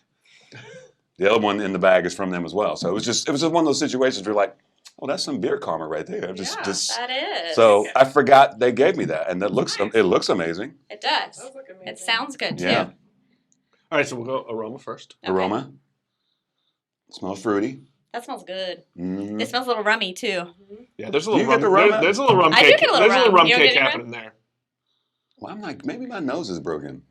The other one in the bag is from them as well. So it was just one of those situations where you're like, "Oh, that's some beer karma right there." Yeah. That is. So I forgot they gave me that, and it looks Nice. amazing. It does. Those look amazing. It sounds good, too. Yeah. All right, so we'll go aroma first. Okay. Aroma. Smells fruity. That smells good. Mhm. It smells a little rummy, too. Yeah, there's a Do little you get rum. the rum out? There's a little rum I do cake. get a little There's a little rum. rum You don't cake get any happening there. Well, I'm like, maybe my nose is broken.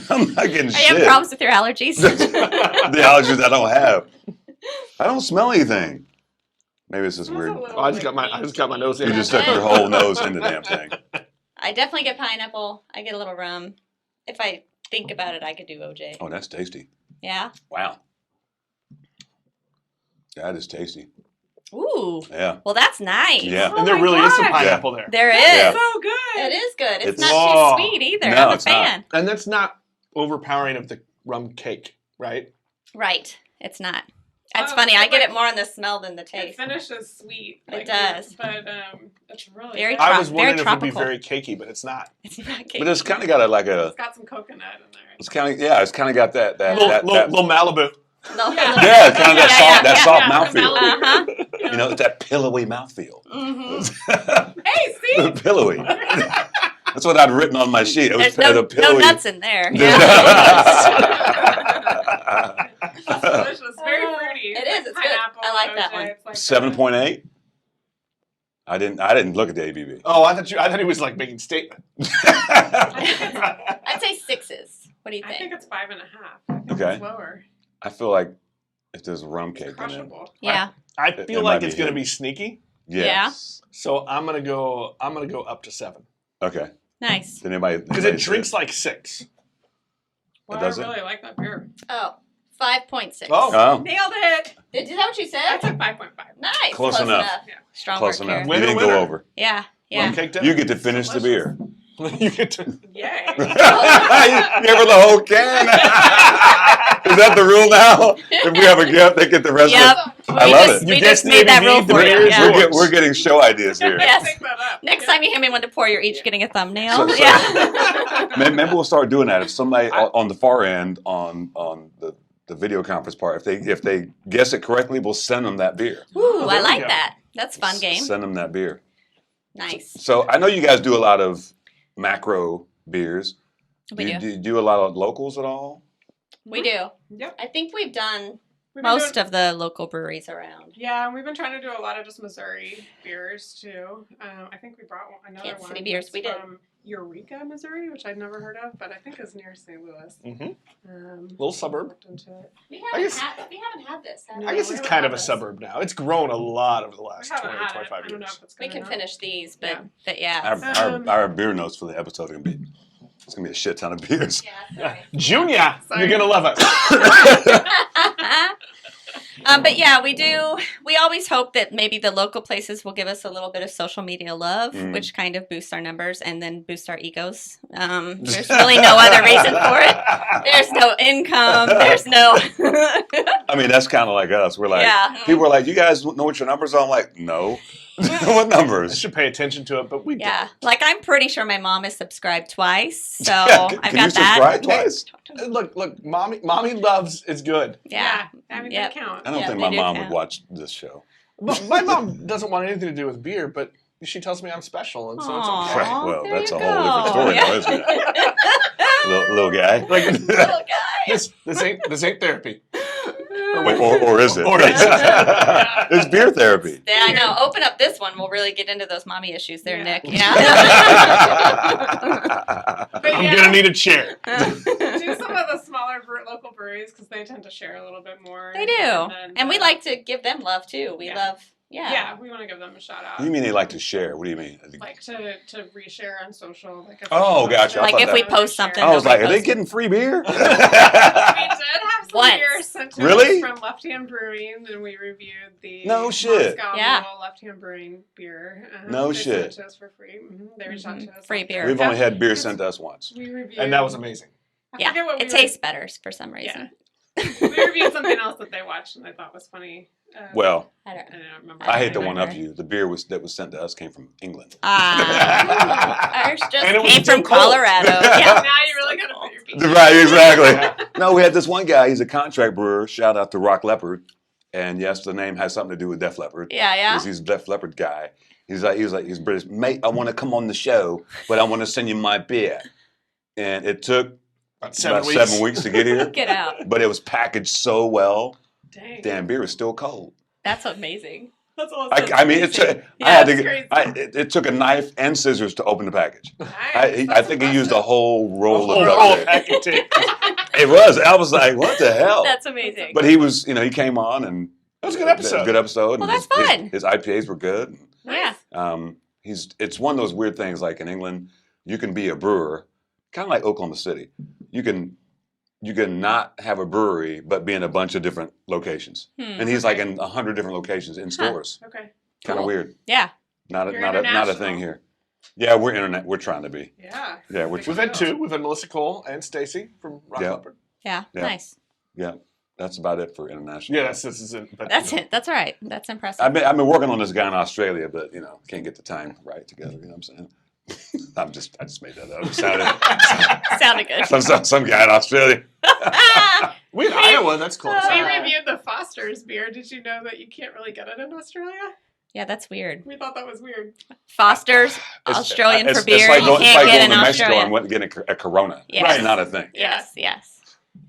I'm not getting Are you shit. having problems with your allergies? The allergies I don't have. I don't smell anything. Maybe it's just Smells a weird. little Oh, I just got my nose in. You just stuck your whole nose in the damn thing. I definitely get pineapple. I get a little rum. If I think about it, I could do OJ. Oh, that's tasty. Yeah? Wow. That is tasty. Ooh. Yeah. Well, that's nice. Yeah. And there my really is some gosh. pineapple there. There is. Yeah. So good. It is good. It's, It's- not too sweet either. No, I'm a it's not. fan. And that's not overpowering of the rum cake, right? Right. It's not. That's Oh, funny. I it's get like- it more on the smell than the It taste. finishes sweet. It does. But it's really Very good. I was very wondering if it'd be tropical. very cakey, but it's not. It's not cake. But it's kind of got It's got some coconut in there. it's kind of got that Little Malibu. No, yeah, it's kind of that soft yeah, mouthfeel. Uh-huh. You know, it's that pillowy mouthfeel. Mm-hmm. Hey, see? Pillowy. That's what I'd written on my sheet. It was There's no pillowy. nuts in there. There's It's delicious. Very fruity. It is. It's good. Pineapple, I like that OJ, one. it's like 7.8. I didn't look at the ABV. Oh, I thought he was like making a statement. I'd say 6s. What do you I think think? it's 5.5. I think Okay. it's lower. I feel like if there's rum It's cake in it. crushable. Yeah. I It feel might like be it's going to hidden. be sneaky, Yes. so I'm gonna go up to 7 Okay. Nice. Did anybody? because it drinks like 6. Well, does I it? really like that beer. Oh, 5.6. Oh. Oh, Nailed it. Is that what you I said? took 5.5. Nice. Close enough. Yeah. Strong close work, enough. Karen. You Winner, didn't winner. go over. Yeah. Yeah. Rum cake dinner. You get to finish the beer. You get to. Yay. You gave her the whole can. Is that the rule now? If we have a gift, they get the rest Yep. of it. I love it. You We guessed just the made that ABV, rule the for beer you. is Yeah. yours. We're getting show ideas here. Yes. Take that up. Next time you hand me one to pour, you're each getting a thumbnail. So- yeah. Maybe we'll start doing that. If somebody on the far end, on the video conference part, if they guess it correctly, we'll send them that beer. Ooh, there I we like go. that. That's a fun game. Send them that beer. Nice. So I know you guys do a lot of macro beers. We do. Do you do a lot of locals at all? We do. Yep. I think we've done We've been most doing- of the local breweries around. Yeah, and we've been trying to do a lot of just Missouri beers too. I think we brought another Kansas one. City beers, that's we did. From Eureka, Missouri, which I'd never heard of, but I think is near St. Louis. Little suburb. Looked into it. We I guess- haven't had this. have No, we? I guess we it's haven't kind had of a this. suburb now. It's grown a lot over the I last haven't 20, had it. 25 I don't know years. if it's We good can or not. finish these, but Yeah. but yeah. Our beer notes for the episode are gonna be. It's gonna be a shit ton of beers. Yeah, sorry. Junior, Sorry. you're going to love us. But yeah, we always hope that maybe the local places will give us a little bit of social media love, which kind of boosts our numbers and then boosts our egos. There's really no other reason for it. There's no income. There's no. I mean, that's kind of like us. We're like, Yeah. people are like, you guys know what your numbers are? I'm like, no. What I numbers? should pay attention to it, but we Yeah, don't. like I'm pretty sure my mom is subscribed twice, so Yeah, I've can got you that. subscribe twice? Look, mommy loves is good. Yeah. I mean, Yep. they count. I don't Yeah, think they my do mom would count. watch this show. My mom doesn't want anything to do with beer, but she tells me I'm special, and so it's Aw. okay. Right, well, there that's you a whole different go. story now, Yeah. isn't it? Little guy. Like, Little guy. this ain't therapy. Or is it? Or is it? It's beer therapy. Yeah, I know. Open up this one. We'll really get into those mommy issues there, Yeah. Nick. But I'm yeah, gonna need a chair. do some of the smaller local breweries because they tend to share a little bit more. They do. then, And we like to give them love too. We Yeah. love, Yeah, we want to give them a shout out. You mean they like to share? What do you mean? Like to reshare on social. Like if Oh, we gotcha. I Like thought if we that- post something. I was they'll like, are they repost it. getting free beer? We did have some Once. beer sent to Really? us from Left Hand Brewing, and we reviewed the No shit. Moscow Yeah. Mule Left Hand Brewing beer. No they shit. Sent it to us for free. They reached out to us. Free after. beer. We've only had beer sent to us once. We reviewed, And that was amazing. I Yeah, forget what it tastes better for some reason. We reviewed something else that they watched and I thought was funny. Well, I don't I don't remember. I hate to don't one up remember. you. The beer that was sent to us came from England. Ours just And it was came still from cold. Colorado. Now Yeah. you really gotta put your feet. Right, exactly. No, we had this one guy. He's a contract brewer. Shout out to Rock Leopard. And yes, the name has something to do with Def Leppard. Yeah. Because he's a Def Leppard guy. He's British. Mate, I want to come on the show, but I want to send you my beer. And it took About about 7 weeks to get here. Get out. But it was packaged so well. Dang. Damn, beer is still cold. That's amazing. That's awesome. I mean, it took. I Yeah, had that's to. crazy. It took a knife and scissors to open the package. Nice. I That's think he used a impressive. whole roll of Oh, duct tape. packaging. It was. I was like, what the hell? That's amazing. But he was, he came on and That was a good episode. Good episode. Well, and that's fun. His IPAs were good. Yeah. It's one of those weird things. Like in England, you can be a brewer, kind of like Oklahoma City. You can not have a brewery, but be in a bunch of different locations. And he's like in 100 different locations in stores. Okay. Kind of Cool. weird. Yeah. Not a You're not a international. thing here. Yeah, we're internet. We're trying to be. Yeah. Yeah, we're We've had two. We've had Melissa Cole and Stacy from Rock Yeah. Leopard. Yeah. Yeah. Nice. Yeah, that's about it for international. Yeah, this is it. But, That's it. That's all right. That's impressive. I've been working on this guy in Australia, but can't get the time right together. You know what I'm saying? I just made that up. It Sounded good. some guy in Australia. We in Iowa. That's close. We reviewed the Foster's beer. Did you know that you can't really get it in Australia? Yeah, that's weird. We thought that was weird. Foster's, Australian for beer. It's like You going, can't get going in to Mexico Australia. and went and getting a Corona. Yes. It's not a thing. Yes.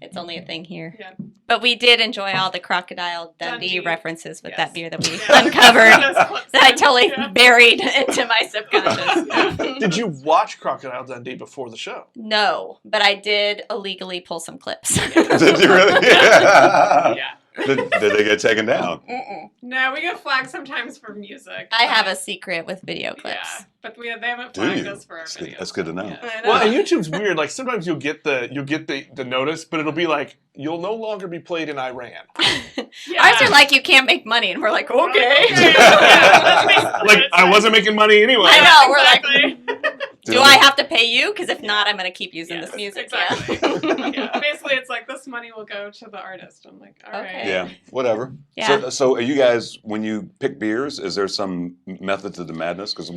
It's only a thing here. Yeah. But we did enjoy all the Crocodile Dundee Dundee. references with Yes. that beer that we Yeah. uncovered. Those clips That I in. totally Yeah. buried into my subconscious. Did you watch Crocodile Dundee before the show? No, but I did illegally pull some clips. Did you really? Yeah. Yeah. Did they get taken down? Mm-mm. No, we get flagged sometimes for music. I have a secret with video clips. Yeah, but they haven't Do flagged you? us for our That's good, videos. that's good to know. Yeah. I know. Well, and YouTube's weird. Like sometimes you'll get the notice, but it'll be like you'll no longer be played in Iran. Yeah. Ours are like, you can't make money. And we're like, okay. Yeah, that's basically what Like it's I wasn't making money anyway. I know, we're like, exactly. do I have to pay you? Because if not, I'm going to keep using Yes, this music. Exactly. Yeah. Yeah. Basically, it's like this money will go to the artist. I'm like, all right. Okay. Yeah, whatever. Yeah. So are you guys, when you pick beers, is there some method to the madness? Because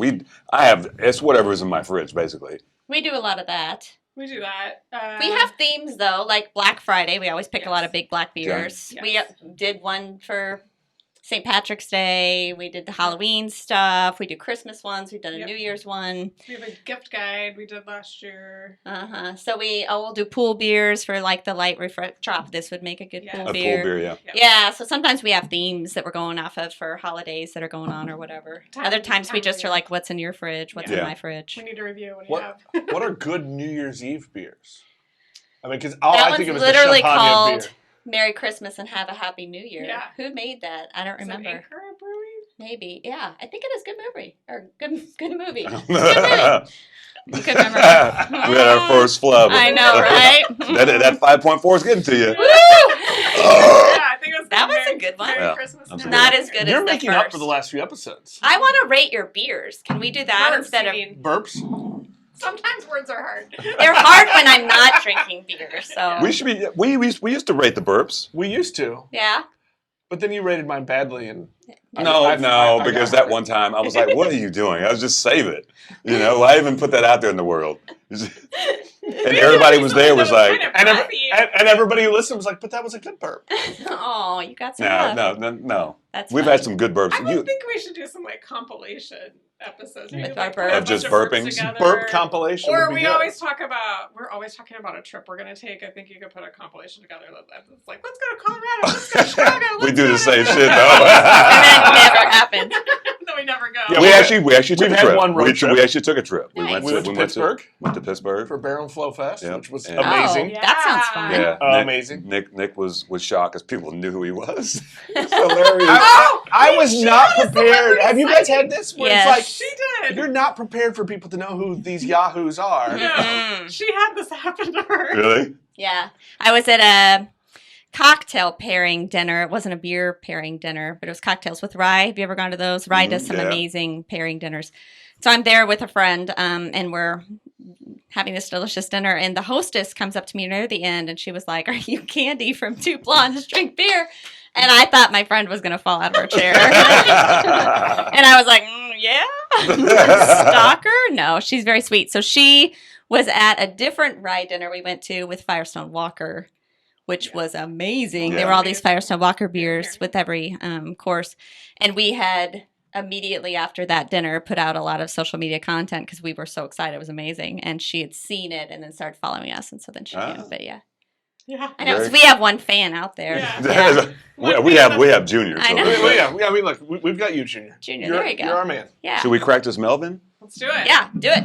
it's whatever's in my fridge, basically. We do a lot of that. We do that. We have themes though, like Black Friday. We always pick a lot of big black beers. Yes. We did one for St. Patrick's Day. We did the Halloween stuff. We do Christmas ones. We've done a Yep. New Year's one. We have a gift guide we did last year. So we'll do pool beers for like the light refresh. Drop. This would make a good Yeah. pool A beer. full beer, yeah. Yeah, so sometimes we have themes that we're going off of for holidays that are going on or whatever. Other times we just are like, what's in your fridge? What's in Yeah. my fridge? We need to review what do you What have. what are good New Year's Eve beers? I mean, because all That I think of one's is the literally champagne called beer. Merry Christmas and Have a Happy New Year. Yeah. Who made that? I don't Is it remember. Anchor Brewing? Maybe. Yeah, I think it is good movie. Or good movie. Good we movie. You could remember. had our first flub. I know, right? that 5.4 is getting to you. Woo! I think it was That was Merry- a good one. Merry Yeah, Christmas. that's a now. good Not one. as good You're as the making first. up for the last few episodes. I want to rate your beers. Can we do that Burps, instead you of... mean. Burps? Sometimes words are hard. They're hard when I'm not drinking beer, so... We should be. We used to rate the burps. We used to, Yeah? but then you rated mine badly, and No, I because got that it. one time I was like, "What are you doing?" I was just save it. You know, why even put that out there in the world? And everybody was there was like, and everybody who listened was like, "But that was a good burp." Oh, you got some "No, love. no." That's We've funny. had some good burps. I would think we should do some like compilation episodes. We With could, our like, put a burps. bunch Just of burps burpings? together. Burp compilation. Or would be we good. always talk about, we're always talking about a trip we're going to take. I think you could put a compilation together. It's like, let's go to Colorado, let's go to Chicago. We let's do go the to- same shit And though. that never happened. No, we never go. Yeah, we actually took we've a had trip. one road trip. We actually took a trip. Nice. We went to Pittsburgh Went to Pittsburgh. for Barrel and Flow Fest, Yep. which was And- amazing. Oh, that sounds fun. Yeah, Amazing. Nick was shocked because people knew who he was. It's hilarious. I was she not was prepared. the Have you guys had this? Where Yes. it's like, She did. you're not prepared for people to know who these yahoos are. No, Mm-mm. she had this happen to her. Really? Yeah. I was at a cocktail pairing dinner. It wasn't a beer pairing dinner, but it was cocktails with Rye. Have you ever gone to those? Rye does some Yeah. amazing pairing dinners. So I'm there with a friend, and we're having this delicious dinner, and the hostess comes up to me near the end, and she was like, "Are you Candy from Two Blondes Drink Beer?" And I thought my friend was going to fall out of her chair. And I was like, yeah. Stalker? No, she's very sweet. So she was at a different Rye dinner we went to with Firestone Walker, which was amazing. Yeah. There were all these Firestone Walker beers with every course. And we had immediately after that dinner put out a lot of social media content because we were so excited. It was amazing. And she had seen it and then started following us. And so then she knew. But yeah. Yeah. I know, 'cause Very- we have one fan out there. Yeah. we have Junior. I so know. there's Well, that. yeah, I mean, look, we've got you, Junior. Junior, You're, there you go. You're our man. Yeah. Should we crack this Melvin? Let's do it. Yeah, do it.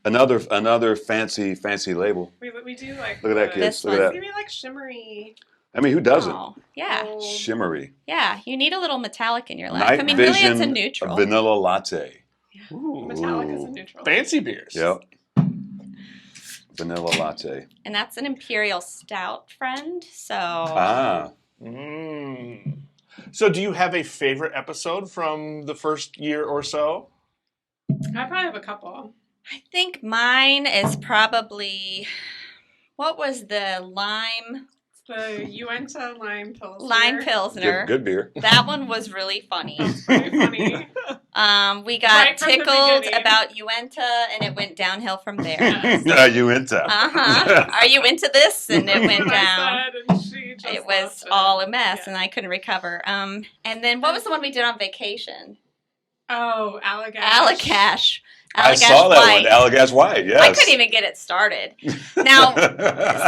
Another fancy label. We do like. Look at that, the- kids. This Look at one. that. Maybe like shimmery. I mean, who doesn't? Oh, yeah. gold. Shimmery. Yeah, you need a little metallic in your life. Night I mean, really, it's a Vision neutral. Vanilla Latte. Ooh. Metallic is a neutral. Fancy beers. Yep. Vanilla latte. And that's an imperial stout, friend. So Ah. Mm. So, do you have a favorite episode from the first year or so? I probably have a couple. I think mine is probably, what was the lime The Uenta Lime Pilsner. Pilsner? Good beer. That one was really funny. Pretty funny. We got Right from the tickled beginning. about Uenta, and it went downhill from there. You into? Are you into this? And it went What down. I said, and she just It was loved all a mess, Yeah. and I couldn't recover. And then what was the one we did on vacation? Oh, Allagash. Allagash. I saw that White. one. Allagash White. Yes. I couldn't even get it started. Now,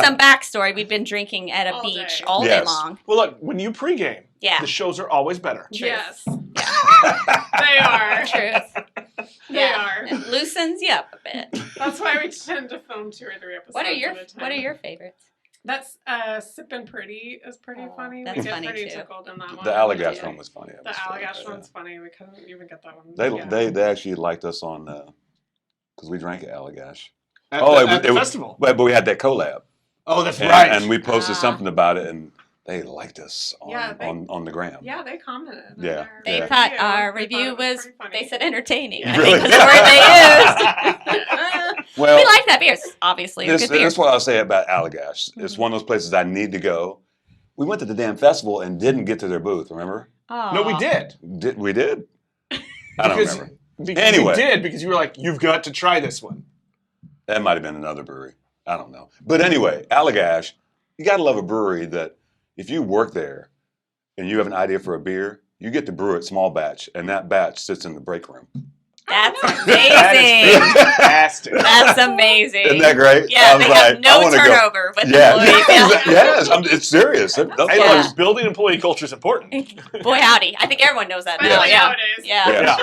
some backstory. We've been drinking at a All beach day. all day Yes. long. Well, look, when you pregame, Yeah. the shows are always better. Yes. Yeah. They are. Truth. They are. It loosens you up a bit. That's why we tend to film 2 or 3 episodes What at are a time. your favorites? That's Sippin' Pretty is pretty Oh, funny. that's We get funny, pretty too. tickled in that one. The Allagash Yeah. one was funny. That The was funny. Allagash Yeah. one's funny. We couldn't even get that one. They Yeah. they actually liked us on because we drank at Allagash. At Oh, the, it at the was- festival. But we had that collab. Oh, that's And, right. and we posted Ah. something about it, and they liked us on Yeah, they- on the gram. Yeah, they commented. on Yeah, their They Yeah. thought review. our They review thought it was, pretty funny. they said entertaining. I Really? think was the word they used. Well, We like that beer. It's obviously a this, good beer. this is what I'll say about Allagash. It's Mm-hmm. one of those places I need to go. We went to the damn festival and didn't get to their booth. Remember? No, we did. We did. I don't Because- remember. Because Anyway. you did, because you were like, you've got to try this one. That might have been another brewery. I don't know. But anyway, Allagash, you got to love a brewery that if you work there and you have an idea for a beer, you get to brew it small batch, and that batch sits in the break room. That's That amazing. is fantastic. That's amazing. Isn't that great? Yeah, I was they have like, I no wanna go. turnover with Yeah, employees. Yeah. yes, it's serious. Hey, Yeah. look, building employee culture is important. Boy, howdy. I think everyone knows that now. Especially Yeah. nowadays. Yeah. Yeah.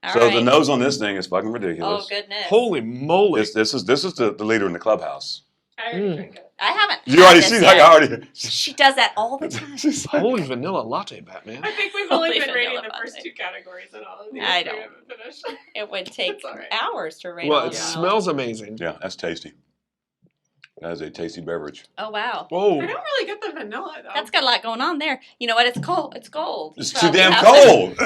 All So right. the nose on this thing is fucking Oh, ridiculous. goodness. Holy moly. This is the leader in the clubhouse. I already drink it. I haven't. You had already this see, yet. like, I already. She does that all the time. She's like, Holy vanilla latte, Batman. I think we've Holy only been rating vanilla the first latte. 2 categories in all of these. I We don't. haven't finished. It would take It's all right. hours to rate Well, all it of them. smells amazing. yeah, that's tasty. That is a tasty beverage. Oh, wow. Whoa. I don't really get the vanilla though. That's got a lot going on there. You know what? It's cold. It's cold. It's You too probably damn have to- cold.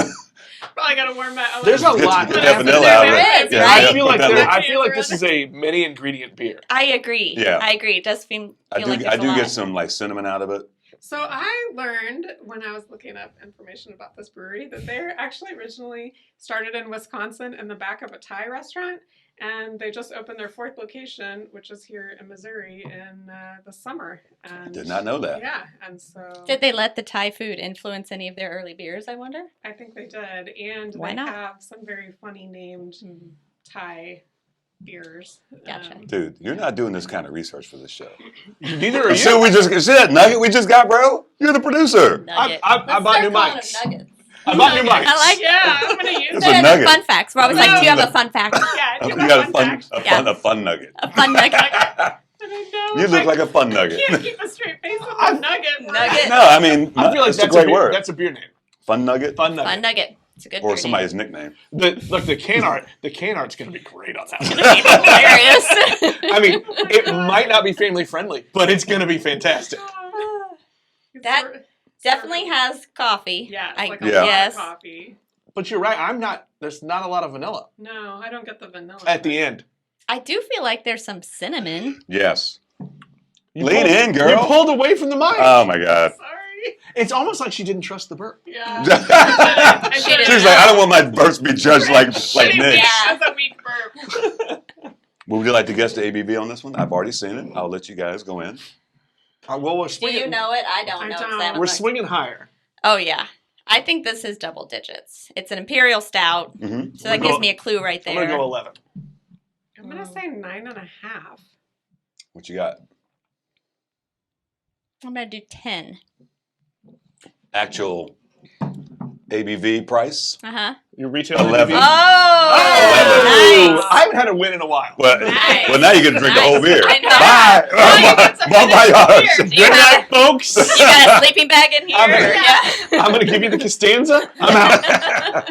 Probably gotta warm that. There's a Get- lot. get that that vanilla out of There it. is, Yeah, right? yeah, I feel put like that there, in. I feel like this is a many ingredient beer. I agree. Yeah. I agree. It does feel I like do there's a lot. get some like cinnamon out of it. So I learned when I was looking up information about this brewery that they're actually originally started in Wisconsin in the back of a Thai restaurant, and they just opened their 4th location, which is here in Missouri, in the summer. And Did not know that. Yeah, and so Did they let the Thai food influence any of their early beers, I wonder? I think they did, and Why they not? have some very funny named Thai beers. Gotcha. Dude, you're not doing this kind of research for this show. Neither are See, you. see that nugget we just got, bro? You're the producer. Nugget. I Let's bought start new calling mics. them nuggets. I bought new mics. I like Yeah, I'm gonna use It's Instead a of nugget. fun facts. We're always like, do you have a fun fact? Yeah, You do you got have fun facts? a fun nugget. A fun nugget. I don't know. You if look I like a fun nugget. can't keep a straight face with I'm- a nugget. Nugget. No, I mean, I feel like it's a that's great beer, word. That's a beer name. Fun nugget? Fun nugget. Fun nugget. It's a good Or beer somebody's nickname. Look, the can art's going to be great on that one. name. Hilarious. I mean, it might not be family friendly, but it's going to be fantastic. That Definitely has coffee. Yeah, it's I like a Yeah. lot guess. of coffee. But you're right. There's not a lot of vanilla No, I don't get the vanilla. at the end. I do feel like there's some cinnamon. Yes. You Lean pulled- in, girl. You pulled away from the mic. Oh my God. Sorry. It's almost like she didn't trust the burp. Yeah. She didn't She's know. like, I don't want my burps to be judged like Shitty Nick. weak Yeah. as a weak burp. Would you like to guess the ABV on this one? I've already seen it. I'll let you guys go in. Well, we're Do swinging. you know it? I don't I know. 'cause don't. haven't We're looked. swinging higher. Oh, yeah. I think this is double digits. It's an imperial stout. Mm-hmm. So that I'm gonna gives go- me a clue right I'm there. gonna go 11. I'm gonna say 9.5. What you got? I'm going to do 10. Actual ABV price? Uh-huh. Your retail 11. ABV? Oh, nice. I haven't had a win in a while. Well, Nice. well, now you get to drink the whole beer. I know. Bye. Now you get to Bon finish the voyage. beer. You Good got night, folks. You got a sleeping bag in here? I'm gonna- Yeah. I'm going to give you the Costanza. I'm out.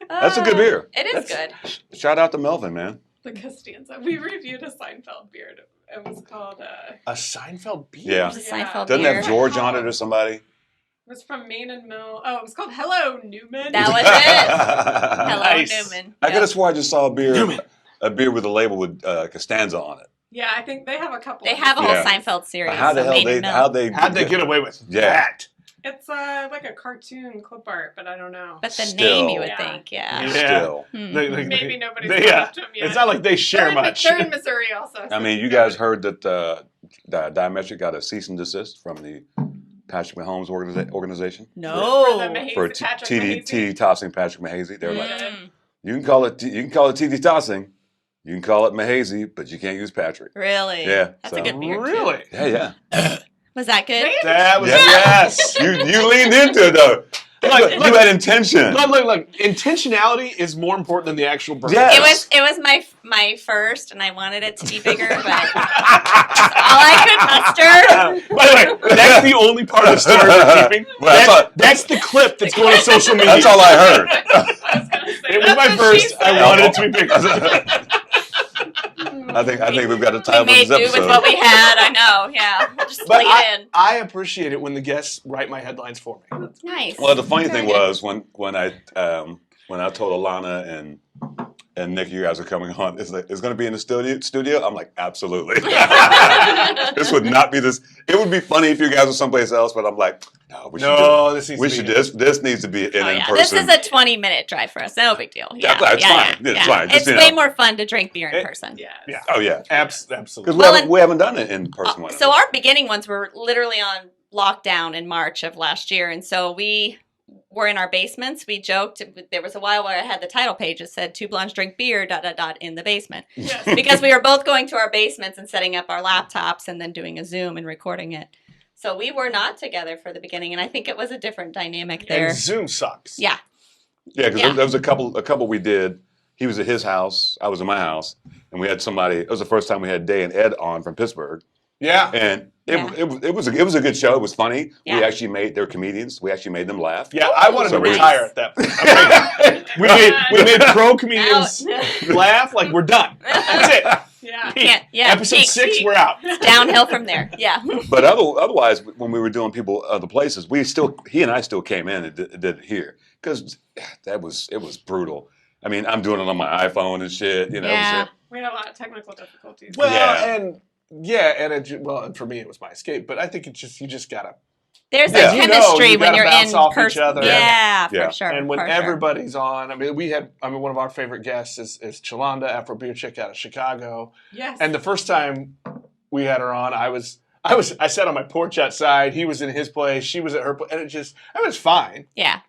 That's a good beer. It is good. Shout out to Melvin, man. The Costanza. We reviewed a Seinfeld beer. It was called. A Seinfeld beer? Yeah. It's a Seinfeld Doesn't beer. have George on it or somebody? It was from Main and Mill. Oh, it was called Hello Newman. That was it. Hello, Nice. Newman. I could have swore I just saw Newman. a beer with a label with Costanza on it. Yeah, I think they have a couple. They of have a whole Yeah. Seinfeld series. How the so hell Main they and Mill. How'd they get away with Yeah. that? It's like a cartoon clip art, but I don't know. But the Still. name you would Yeah. think, yeah. Yeah. Still. Hmm. Maybe nobody's they, come up to them yet. It's not like they share they're in, much. They're in Missouri also. I mean, you guys heard that Diametric got a cease and desist from the Patrick Mahomes organization No. for Patrick TD Mahomes. tossing Patrick Mahazy. They're like, Mm. you can call it TD tossing, you can call it Mahazy, but you can't use Patrick. Really? Yeah, That's so- a good beer. too. Really? Yeah. Was that good? Wait. That was Yeah. yes. You leaned into it though. Look, You had intention. Look. Intentionality is more important than the actual burp. Yes. It was my first, and I wanted it to be bigger, but all I could muster. By the way, that's the only part of the story we're keeping. Well, That's the clip that's going to social media. That's all I heard. I was gonna say, It was that's my what first. she I said. wanted it to be bigger. I think we've got a We title of made this do episode. with what we had. I know. Yeah. We'll just But plug it in. I appreciate it when the guests write my headlines for me. Nice. Well, the funny thing Very good. was when I told Alana and Nick, you guys are coming on. It's going to be in the studio. I'm like, absolutely. This would not be this. It would be funny if you guys were someplace else, but I'm like, no, we should. This needs to be in Oh, yeah. person. This is a 20-minute drive for us. No big deal. Yeah, It's fine. It's fine. Just, It's you way know. more fun to drink beer in person. Yes. Yeah. Oh yeah, Absolutely. because Well, we haven't done it in person. one. So our beginning ones were literally on lockdown in March of last year. And so we were in our basements. We joked. There was a while where I had the title page that said 2 blondes drink beer, ... in the basement. Yes. Because we were both going to our basements and setting up our laptops and then doing a Zoom and recording it. So we were not together for the beginning, and I think it was a different dynamic there. And Zoom sucks. Yeah. Yeah, because there was a couple we did. He was at his house, I was at my house, and we had somebody. It was the first time we had Day and Ed on from Pittsburgh, Yeah. and it was a good show. It was funny. Yeah. We actually they were comedians. We actually made them laugh. Yeah, I wanted to So retire at that point. we made pro comedians laugh like we're done. That's it. Yeah. Episode peak, 6, peak. we're out. It's downhill from there. Yeah. But otherwise, when we were doing people other places, he and I still came in and did it here because it was brutal. I mean, I'm doing it on my iPhone and shit. You know. Yeah. We had a lot of technical difficulties. Well, Yeah. and for me it was my escape. But I think you just gotta. There's Yeah. a You chemistry you when gotta you're bounce in off each person. other. Yeah, Yeah. for sure. And when for sure. everybody's on, one of our favorite guests is Chalanda, Afro Beer Chick out of Chicago. Yes. And the first time we had her on, I sat on my porch outside. He was in his place. She was at her place, and it was fine. Yeah.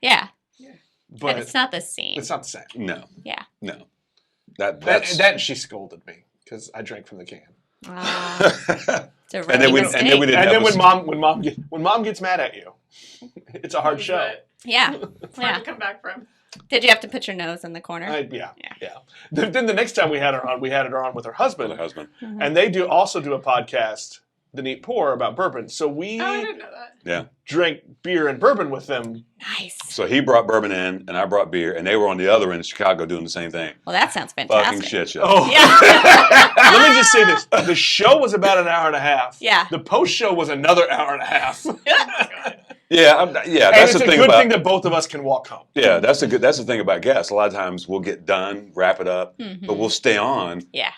But And it's not the same. it's not the same. No. Yeah. No. That's That she scolded me because I drank from the can. It's a And then we- rookie and then we mistake. didn't- And then episode. when mom gets mad at you, it's a hard show. Yeah. It's hard to come back from. Did you have to put your nose in the corner? Yeah. Then the next time we had her on with her husband, the husband. Mm-hmm. and they also do a podcast, The Neat Pour, about bourbon. So we Oh, I didn't know that. Yeah. drank beer and bourbon with them. Nice. So he brought bourbon in, and I brought beer, and they were on the other end of Chicago doing the same thing. Well, that sounds Fucking fantastic. shit show. Oh, Yeah. let me just say this: the show was about an hour and a half. Yeah. The post show was another hour and a half. And Yeah, that's it's the a thing good about. thing that both of us can walk home. Yeah, that's the thing about guests. A lot of times we'll get done, wrap it up, Mhm. but we'll stay on. Yeah.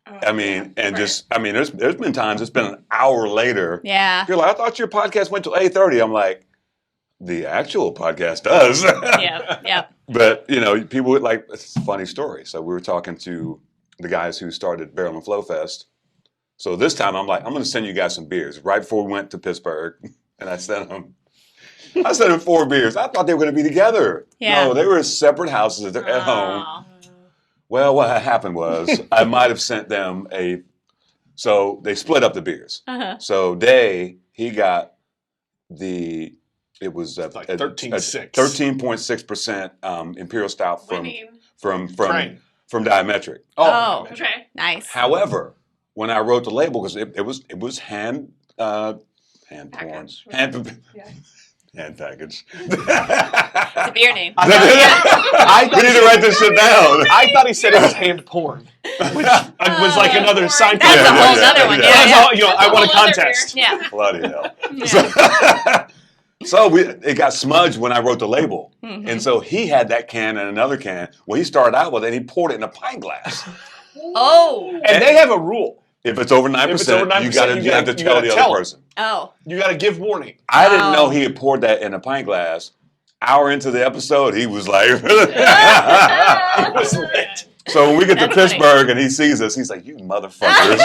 Oh, I mean, yeah, and right. there's been times it's been an hour later. Yeah. You're like, I thought your podcast went till 8:30. I'm like, the actual podcast does. Yeah. But people would like. It's a funny story. So we were talking to the guys who started Barrel and Flow Fest. So this time I'm like, I'm going to send you guys some beers. Right before we went to Pittsburgh, and I sent them 4 beers. I thought they were going to be together. Yeah. No, they were in separate houses at home. Aw. Well, what happened was I might have sent them so they split up the beers. Uh-huh. So he got it was Like 13.6. 13.6% Imperial Stout Winning. from Crane. Diametric. Oh. Okay. Nice. However, when I wrote the label, because it was hand porn, Package. Yeah. hand package. It's a beer name. We need to write this shit down. I thought he said it was hand porn, which was like another sign. That's Yeah, a whole yeah, other one. yeah. Yeah. That's all, Yeah. I won a That's whole other contest. beer. Yeah. Bloody hell. Yeah. So it got smudged when I wrote the label. Mhm. And so he had that can and another can. Well, he started out with it and he poured it in a pint glass. Oh. And they have a rule. If it's over 9%, If it's over 9%, you have to you tell gotta the tell other him. person. Oh. You got to give warning. I didn't know Oh. he had poured that in a pint glass. Hour into the episode, he was like, It was lit. so when we get to That's funny. Pittsburgh and he sees us, he's like, you motherfuckers.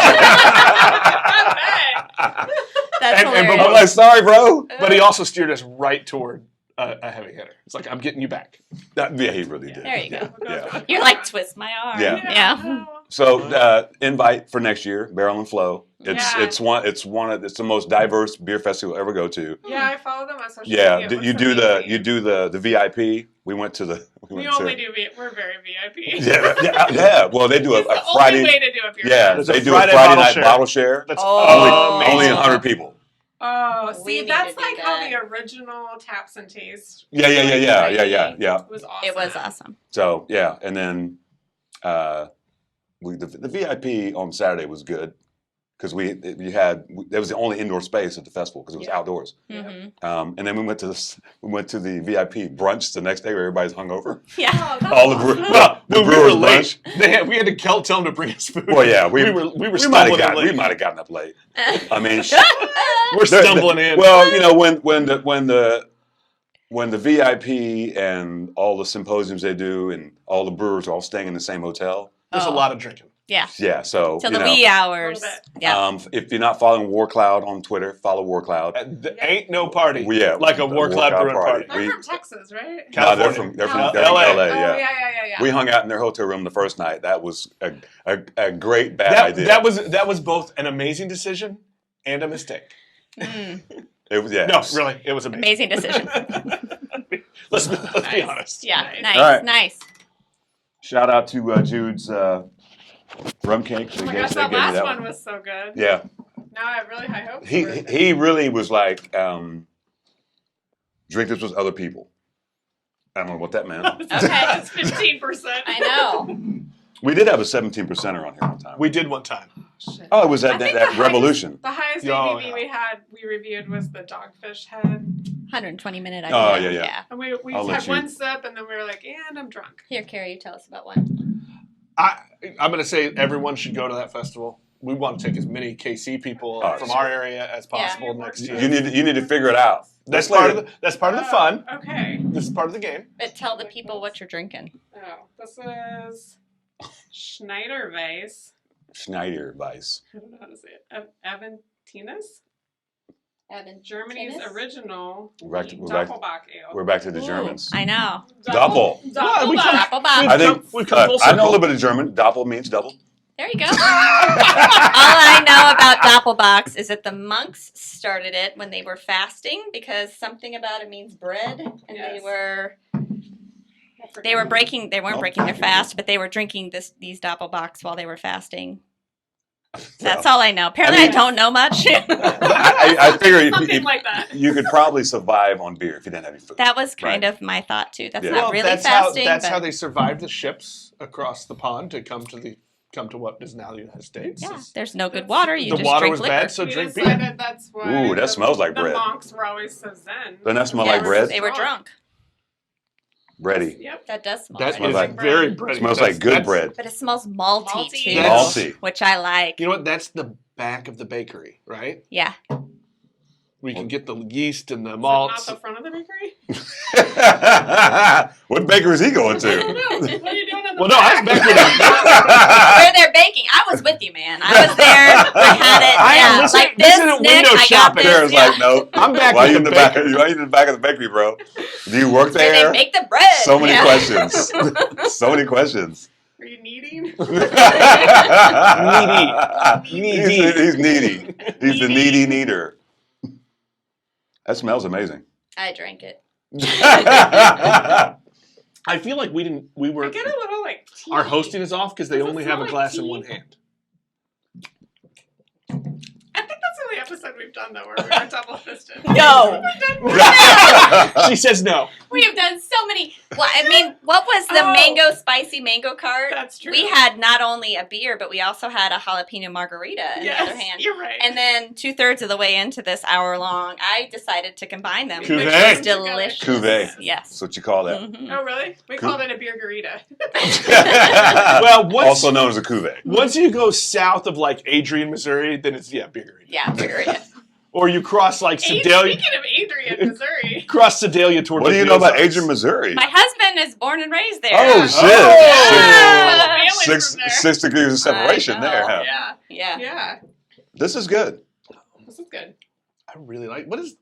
That's And- hilarious. I'm like, sorry, bro. But he also steered us right toward a heavy hitter. It's like, I'm getting you back. Yeah, he really did. There you go. Yeah. You're like, twist my arm. Yeah. Yeah. So invite for next year, Barrel and Flow. It's Yeah. it's the most diverse beer festival you'll ever go to. Yeah, I follow them on social Yeah, media. It you looks do amazing. the VIP. We went to the. We only do. We're very VIP. Yeah. Well, they do a It's the Friday. only way to do a beer. Yeah, There's they a do a Friday Friday bottle night share. bottle share. That's Oh. Only amazing. 100 people. Oh, We see, need that's to do like how that. the original Taps and Taste. Yeah. Was awesome. It was awesome. So yeah, and then the VIP on Saturday was good because that was the only indoor space at the festival because it was Yeah. outdoors. Mm-hmm. And then we went to the VIP brunch the next day where everybody's hungover. Yeah. Oh, that's All the awesome. the When we brewers were late, brunch. we had to tell them to bring us food. Well, yeah, we were we might stumbling have late. gotten up late. I mean, We're stumbling in. Well, when the VIP and all the symposiums they do and all the brewers are all staying in the same hotel, There's a lot of drinking. Yeah. Yeah, so Till you the know, wee hours. A little Yeah. if you're not following War Cloud on Twitter, follow War Cloud. Ain't no party Yeah, like a War Cloud brewing party. They're from Texas, right? No, they're California. from LA. LA. Oh, Yeah. yeah. We hung out in their hotel room the first night. That was a great bad idea. That was both an amazing decision and a mistake. It was, yeah. No, really, it was amazing. Amazing decision. Let's be honest. Yeah. Nice. All right. Nice. Shout out to Jude's rum cake. Oh my gosh, that last one was so good. Yeah. Now I have really high hopes. He really was like, drink this with other people. I don't know what that meant. Okay. It's 15%. I know. We did have a 17%er on here one time. We did one time. Shit. Oh, it was I that think that the revolution. The highest Oh, ABV yeah. we reviewed was the Dogfish Head. 120-minute Oh, idea. yeah. And we I'll let had you- one sip and then we were like, and I'm drunk. Here, Carrie, you tell us about one. I'm going to say everyone should go to that festival. We want to take as many KC people from our area as possible next year. You need to figure it out. That's part of the fun. Okay. This is part of the game. But tell the people what you're drinking. Oh, this is Schneider Weisse. Schneider Weisse. I don't know how to say it. Aventinus? Germany's original We're back to Dopplebock ale. We're back to the Ooh, Germans. I know. Doppel. Well, we Doppelbock. Dopplebock. I think We've come full I know a circle. little bit of German. Doppel means double. There you go. All I know about Doppelbocks is that the monks started it when they were fasting because something about it means bread, and Yes. they weren't breaking their fast, but they were drinking these Doppelbocks while they were fasting. That's all I know. Apparently, I don't know much. I figure Something like that. you could probably survive on beer if you didn't have any food. That was kind of my thought too. That's Yeah. not Well, really that's fasting. how but they survived the ships across the pond to come to what is now the United States. yeah, there's no good water. You The just water drink was liquor. bad, so We drink beer. decided that's why Ooh, that smells like bread. The monks were always so zen. Doesn't that smell Yes, like bread? They were drunk. Bready. Yep. That does smell. That like is like very bready. Smells like good bread. But it smells malty, Malty. too, Malty. which I like. You know what? That's the back of the bakery, right? Yeah. We can get the yeast and the Not malts. the front of the bakery? What bakery is he going I don't to? know. What are you doing in the Well, no, I was back? back Where they're baking. I was with you, man. I was there. I had it. I am yeah. listening- Like this, listening to Nick, window I got shopping. this. Sarah's Yeah. like, no. I'm back Why with are you in the the back? Why are you in the back of the bakery, bro? Do you work Did there? they make the bread? So many Yeah. questions. So many questions. Are you kneading? Needy. He's needy. He's the needy kneader. That smells amazing. I drank it. I feel like we I were. get a little like tea. Our hosting is off because they Does it only smell have a like glass in tea? one hand. I think that's the only episode we've done though where we were double fisted. No. She says no. We have done so many. Well, I mean, what was the spicy mango cart? That's true. We had not only a beer, but we also had a jalapeno margarita on the other hand. You're right. And then 2/3 of the way into this hour long, I decided to combine them. Cuvée. Which is delicious. Cuvée. Yes. That's what you call that. Mhm. Oh really? We called it a beer garita. Well, Also known as a cuvée. once you go south of like Adrian, Missouri, then it's bigger. Yeah, period. Or you cross like Sedalia, Speaking of Adrian, Missouri. cross Sedalia towards. What do like you the know about Ozarks. Adrian, Missouri? My husband is born and raised there. Oh, shit. Yeah. Family's Six, from there. 6 degrees of separation I know. there, huh? Yeah. Yeah. Yeah. This is good. This is good. I really like. What is?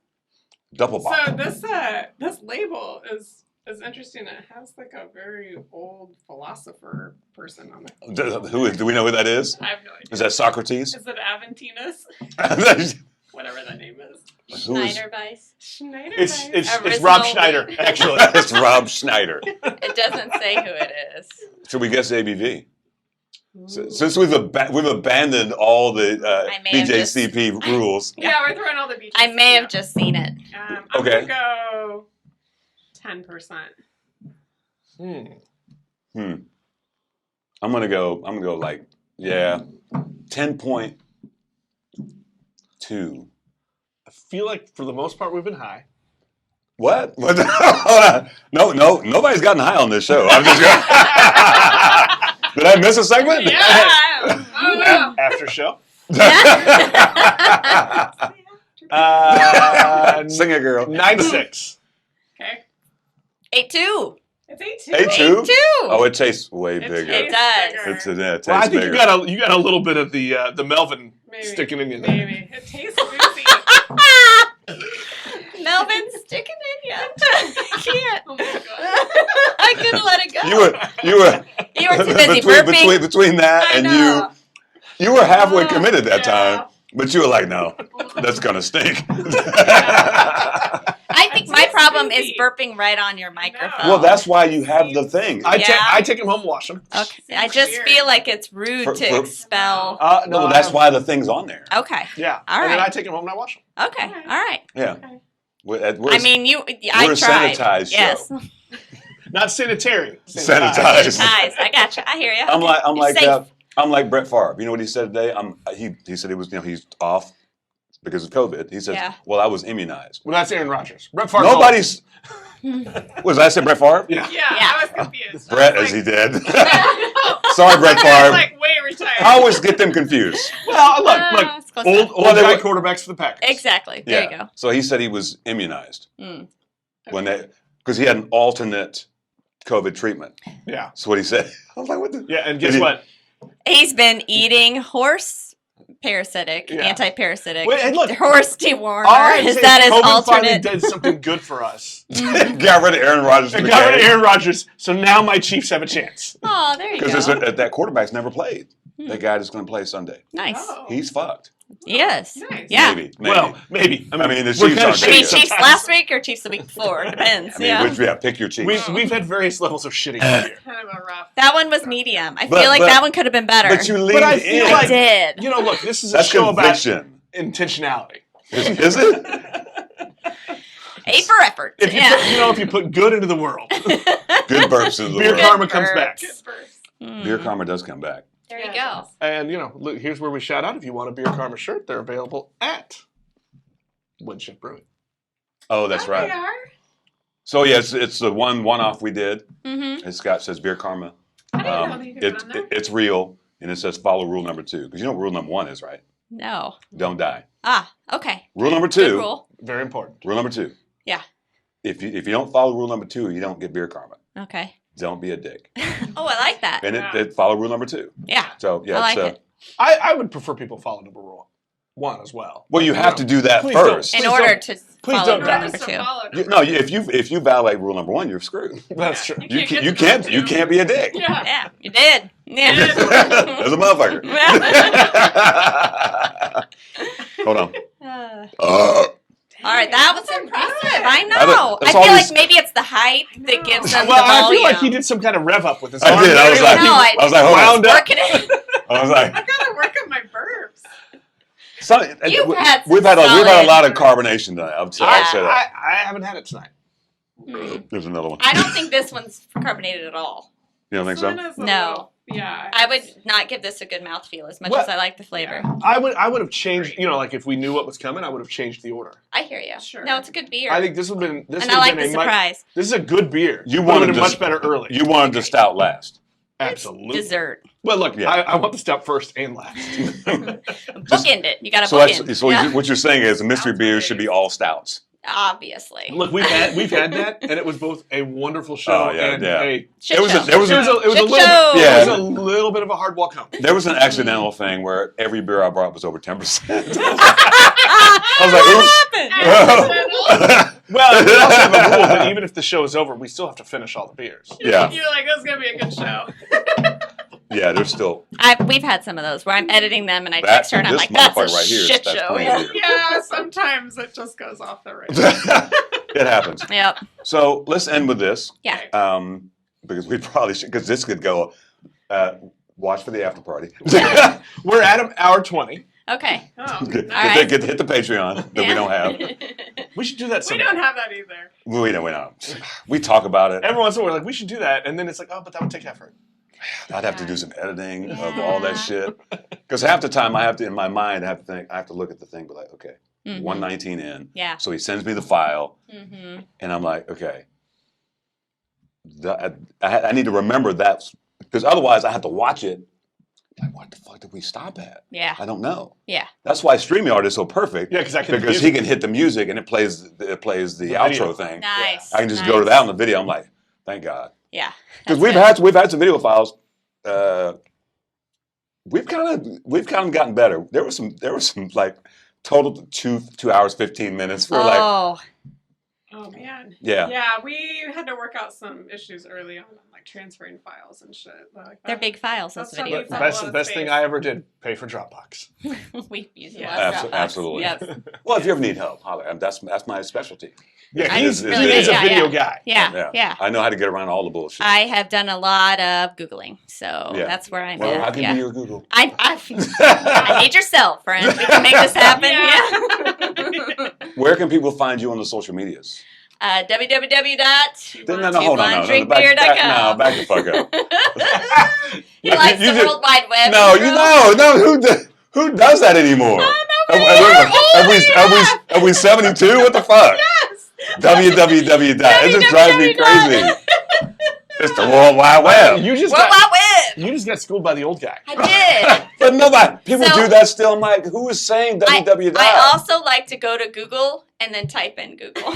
Dopplebock. So this label is interesting. It has like a very old philosopher person on it. Do we know who that is? I have no idea. Is that Socrates? Is it Aventinus? Whatever that name is. Who is- Schneider Weiss. Schneider. It's Original Rob wheat. Schneider actually. It's Rob Schneider. It doesn't say who it is. Should we guess ABV? Since we've abandoned all the I may have BJCP rules. Yeah, we're throwing all the beaches. I may have just seen it. I'm Okay. gonna go 10%. I'm gonna go like 10.2. I feel like for the most part we've been high. What? Hold on. No, nobody's gotten high on this show. I'm just Did I miss a segment? Yeah. Oh no. After show. Sing it, girl. 9.6. Okay. 8-2. It's A2. A2? A2. Oh, it tastes way It bigger. It does. bigger. It tastes Well, I think bigger. you got a little bit of the Melvin Maybe. sticking in you there. Maybe. It tastes boozy. Melvin's sticking in you. I can't. Oh my god. I couldn't let it go. You were You were too busy burping. between that I and know. you were halfway Oh, committed that yeah. time, but you were like, no, that's gonna stink. I think my tastes problem is goofy. burping right on your microphone. Well, that's why you have the thing. Yeah. I take him home and wash him. Okay. I just Weird. feel like it's rude For- to for- expel. No, that's why the thing's on there. Okay. Yeah. All And then right. I take him home and I wash him. Okay. Okay. All right. Yeah. Okay. We're I mean, I we're a tried. sanitized show. Yes. Not sanitary. Sanitized. Nice. I got you. I hear you. I'm like safe. I'm like Brett Favre. You know what he said today? He said he was he's off because of COVID. He says, Yeah. well, I was immunized. Well, that's Aaron Rodgers. Brett Favre. Nobody's. Was I say Brett Favre? Yeah. Yeah, Yeah. I was confused. Brett, I was as he like, did. no. Sorry, Brett I was Favre. like way retired. I always get them confused. Well, look, It's close old enough. Well, they guy were- quarterbacks for the Packers. Exactly. There you go. So he said he was immunized Mm. because he had an alternate COVID treatment. Yeah. That's what he said. I was like, what the? Yeah, and guess Did he- what? He's been eating horse parasitic, Yeah. anti-parasitic. Wait, and look, horse dewormer. All I Is say that his COVID finally alternate? did something good for us. Got rid of Aaron Rodgers. I got rid of Aaron Rodgers, so now my Chiefs have a chance. Oh, there you go. Because that quarterback's never played. That guy that's going to play Sunday. Nice. Oh. He's fucked. Yes. Nice. Yeah. Maybe. Well, maybe. I mean, the we're Chiefs kinda aren't I good mean, yet. Chiefs sometimes. last week or Chiefs the week before? Depends. I mean, Yeah. pick your Chiefs. We've had various levels of shitting here. Kind of a rough. That one was medium. I But- feel like but- that one could have been better. But you leaned But I in. feel I like- did. You know, look, this is a That's show about conviction. intentionality. Is it? A for effort. If you, Yeah. put, you know, if you put good into the world, Good burps in the beer world. karma comes back. Good burst. Beer karma does come back. There you Yeah, go. And, you know, look, here's where we shout out. If you want a beer karma shirt, they're available at Woodshed Brewing. Oh, that's Oh, right. they are? So yeah, it's the one-off we did. Mm-hmm. And Scott says beer karma. I didn't know that you could put on there. It's real, and it says follow rule number 2 because you know what rule number 1 is, right? No. Don't die. Ah, okay. Rule number Good 2. rule. Very important. Rule number 2. Yeah. If you don't follow rule number 2, you don't get beer karma. Okay. Don't be a dick. Oh, I like that. And Yeah. it follow rule number 2. Yeah. So yeah, I like it's, it. I would prefer people follow number 1 as well. well, you have to do that Please don't. first. In Please order don't- to please follow don't rule die. number 2. No, if you violate rule number 1, you're screwed. That's true. You You can't get can't to you number can't be a dick. Yeah. Yeah, you did. Yeah. There's a motherfucker. Hold on. All right, that was impressive. I know. I I saw feel these- like maybe it's the height that gives them Well, the I volume. feel like he did some kind of rev up with his I arm. did. I was there. like, No, I was like, hold on. wound up. Working it. I was like, I gotta work on my burps. You've had some we've had a lot of solid- carbonation tonight. I'll say that. I haven't had it tonight. There's another one. I don't think this one's carbonated at all. You don't think This so? one is a No. little- yeah. I would not give this a good mouthfeel as much What? as I like the flavor. I would have changed. You know, like if we knew what was coming, I would have changed the order. I hear you. Sure. No, it's a good beer. I think this would have been. This and would I like have the been a much, surprise. This is a good beer. You Would have wanted been to- much better early. You wanted the stout last. Absolutely. Dessert. Well, look, Yeah. I want the stout first and last. Bookend it. You got to So bookend. that's so Yeah. what you're saying is the mystery beer should be all stouts. Obviously. Look, we've had that, and it was both a wonderful show Oh, yeah, and yeah. a. Shit It was a- show. there was It was a Shit little show. bit. Yeah. It was a little bit of a hard walk home. There was an accidental thing where every beer I brought was over 10%. I was like, oops. Well, we also have a rule that even if the show is over, we still have to finish all the beers. Yeah. You're like, this is gonna be a good show. Yeah, there's still We've had some of those where I'm editing them and I that. text her and I'm This like, that's a motherfucker right here. shit That's show. plenty Yeah. of beer. Yeah, sometimes it just goes off the rails. It happens. Yep. So let's end with this. Yeah. Because we probably should, because this could go. Watch for the after party. We're at hour 20. Okay. Oh, Get, nice. right. hit the Patreon that we don't have. We should do that We sometime. don't have that either. We don't. We talk about it. Every once in a while, we're like, we should do that. And then it's like, oh, but that would take effort. I'd have to do some editing of all that shit. Because half the time I have to, in my mind, I have to look at the thing, but like, okay, Mhm. 119 in. Yeah. So he sends me the file, Mm-hmm. and I'm like, okay, I need to remember that, because otherwise I have to watch it. Like, what the fuck did we stop at? Yeah. I don't know. Yeah. That's why StreamYard is so perfect. Yeah, Because he can hit the music and it plays the video. outro thing. Nice. I can just nice. go to that on the video. I'm like, Thank God. Yeah. Because that's we've had some video files. We've kind of gotten better. There was some like total 2 hours 15 minutes for like. Oh man. Yeah. Yeah, we had to work out some issues early on, like transferring files and shit. Like They're big files, those That's video It's The a files. lot of best thing space. I ever did, pay for Dropbox. We use a Yeah. lot of Dropbox. Absolutely. Yes. Well, if you ever need help, holler. That's my specialty. Yeah, I he's really a yeah, video yeah. guy. Yeah. I know how to get around all the bullshit. I have done a lot of Googling, so Yeah. that's where I'm well, at. how can yeah. be your Google? I need your cell, friend. We can make this happen. Yeah. Where can people find you on the social medias? www.twoblondedrinkbeer.com. No, hold on. No, back the fuck up. He likes the World Wide Web. Who does that anymore? Are we 72? What the fuck? Yes. www. It just drives me crazy. It's the World Wide Web. You just World got, Wide Web. you just got schooled by the old guy. I did. But nobody, people So- do that still. I'm like, who is saying www? I also like to go to Google and then type in Google.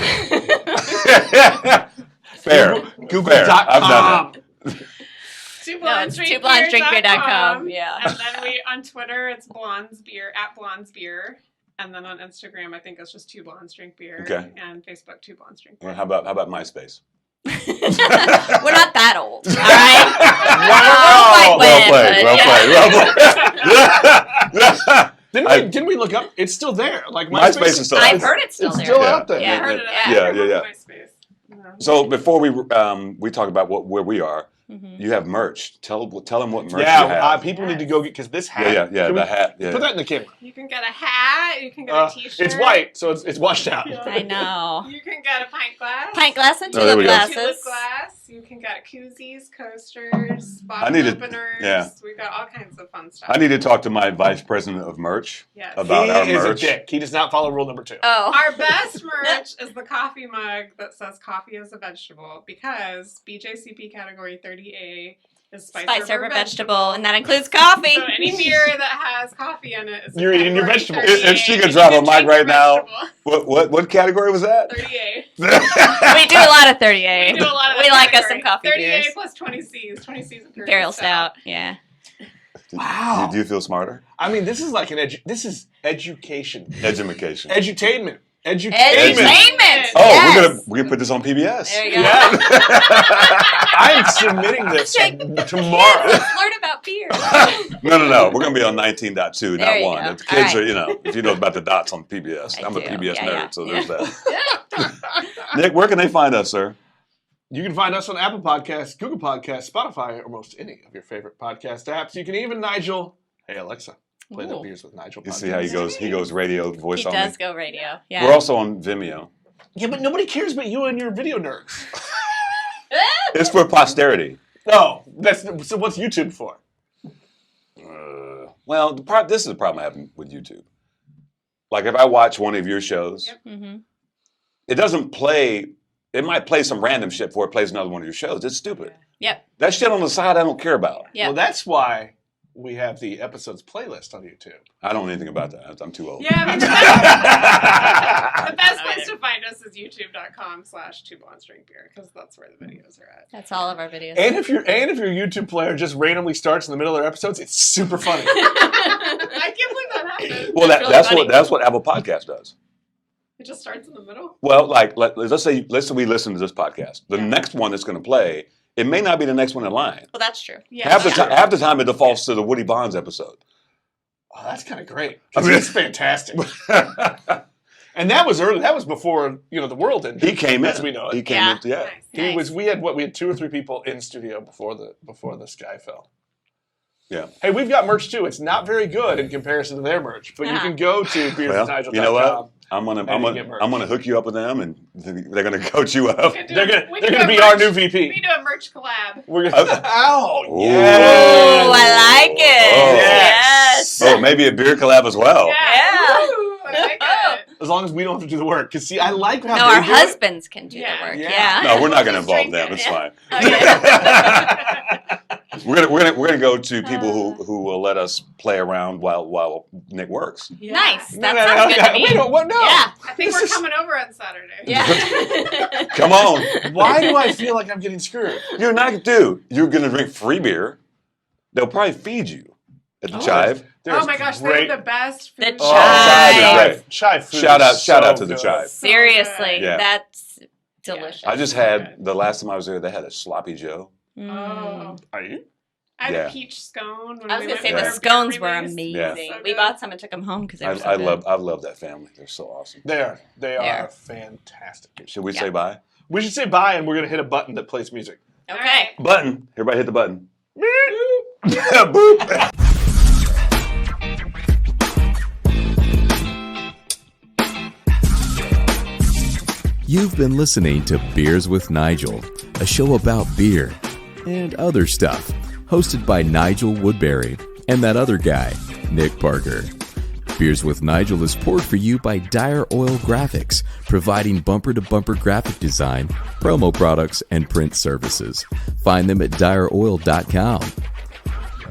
Fair. Google.com. I've done it. twoblondedrinkbeer.com. Yeah. And then we on Twitter it's Blondes Beer @BlondesBeer. And then on Instagram I think it's just Two Blondes Drink Beer. Okay. And Facebook Two Blondes Drink Well, Beer. how about MySpace? We're not that old, all right? Well played. Didn't we look up? It's still there. Like MySpace is still I've heard it's still It's there. still Yeah. out there. Yeah. I heard it Yeah. MySpace. No. So before we talk about where we are, Mhm. you have merch. Tell them what merch you Yeah, have. people need to go get, because this hat. Yeah, Can we the hat. Yeah. Put that in the camera. You can get a hat, you can get a t-shirt. It's white, so it's washed out. Yeah. I know. You can get a pint glass. Pint glass and Oh, there tulip we go. glasses. Tulip glass. You can get koozies, coasters, bottle I need to- openers. yeah. We've got all kinds of fun stuff. I need to talk to my vice president of merch Yes. about our He is merch. a dick. He does not follow rule number 2. Oh. Our best merch is the coffee mug that says coffee is a vegetable because BJCP category 30A is spice Over vegetable, and that includes coffee. So any beer that has coffee in it is You're eating your category vegetables. 30A. If she could You drop can a mic drink right your now. vegetable. What category was that? 30A. We do a lot of 30A. We do a lot of We that like us category. some coffee 30A beers. plus 20 C's. 20 C's Imperial Stout. Yeah. Wow. Do you feel smarter? I mean, this is like this is education. Education. Edutainment. Edutainment. Entertainment. Oh, Yes. we're gonna put this on PBS. There you go. Yeah. I am submitting this tomorrow. Let's learn about beer. No. We're gonna be on 19.2, There not you 1. go. The kids All are, if you know about the dots on PBS. I I'm a do. PBS Yeah, nerd, yeah. so Yeah. there's that. Nick, where can they find us, sir? You can find us on Apple Podcasts, Google Podcasts, Spotify, or most any of your favorite podcast apps. You can even Hey Alexa, play the Ooh. Beers with Nigel You podcast. see how he goes radio voice He on does me. go radio. Yeah. We're also on Vimeo. Yeah, but nobody cares about you and your video nerds. It's for posterity. No, so what's YouTube for? Well, this is the problem I have with YouTube. Like if I watch one of your shows, Yep. Mm-hmm. it doesn't play. It might play some random shit before it plays another one of your shows. It's stupid. Yep. That shit on the side, I don't care about. Yep. Well, that's why we have the episodes playlist on YouTube. I don't know anything about that. I'm too old. Yeah, I mean, the best place to find us is youtube.com/2blondesdrinkbeer because that's where the videos are at. That's all of our videos. And if your YouTube player just randomly starts in the middle of their episodes, it's super funny. I can't believe that happened. Well, That's really that's funny. what Apple Podcast does. It just starts in the middle. Well, like let's say we listen to this podcast. The next one that's going to play, it may not be the next one in line. Well, that's true. Yeah. Half the time it defaults to the Woody Bonds episode. Oh, that's kind of great. It's fantastic. And that was early. That was before the world ended. He came in. As we know it. He came Yeah. in. Yeah. Nice. He was. We had 2 or 3 people in studio before the sky fell. Yeah. Hey, we've got merch too. It's not very good in comparison to their merch, but you can go to beersnigel.com. You know what? I'm gonna get merch. hook you up with them, and they're gonna coach you up. They're gonna be our new VP. We do a merch collab. We're gonna. Ow! Ooh. Yes. Oh, I like it. Oh. Yes. Oh, maybe a beer collab as well. Yeah. Ooh, I like it. As long as we don't have to do the work, because see, I like how No, our they do it. husbands can do Yeah. the work. Yeah. Yeah. No, we're not gonna Just involve drink them. it. It's Yeah. fine. We're gonna go to people who will let us play around while Nick works. Nice. No, That no, sounds no, good no, to me. wait, what? No. Yeah. I think we're coming over on Saturday. Yeah. Come on. Why do I feel like I'm getting screwed? You're not, dude. You're going to drink free beer. They'll probably feed you at the Chive. Oh my gosh, they have the best food. The Chive. Chive food. Shout out so to the good. Chive. So Seriously, good. Yeah. that's delicious. I just had, the last time I was there, they had a sloppy Joe. Oh. Are you? I had Yeah. a peach scone. When I was we gonna went say for the Yeah. our scones beer were release. amazing. Yeah. So We good. bought some and took them home because they were so I good. love that family. They're so awesome. They are. They Yeah. are fantastic. Should we Yeah. say bye? We should say bye, and we're gonna hit a button that plays music. Okay. Button. Everybody hit the button. Boop. You've been listening to Beers with Nigel, a show about beer and other stuff, hosted by Nigel Woodbury and that other guy, Nick Parker. Beers with Nigel is poured for you by Dire Oil Graphics, providing bumper-to-bumper graphic design, promo products, and print services. Find them at direoil.com.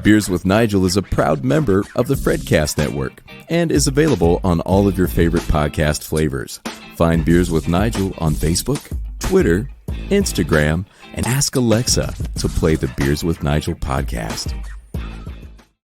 Beers with Nigel is a proud member of the Fredcast Network and is available on all of your favorite podcast flavors. Find Beers with Nigel on Facebook, Twitter, Instagram, and ask Alexa to play the Beers with Nigel podcast.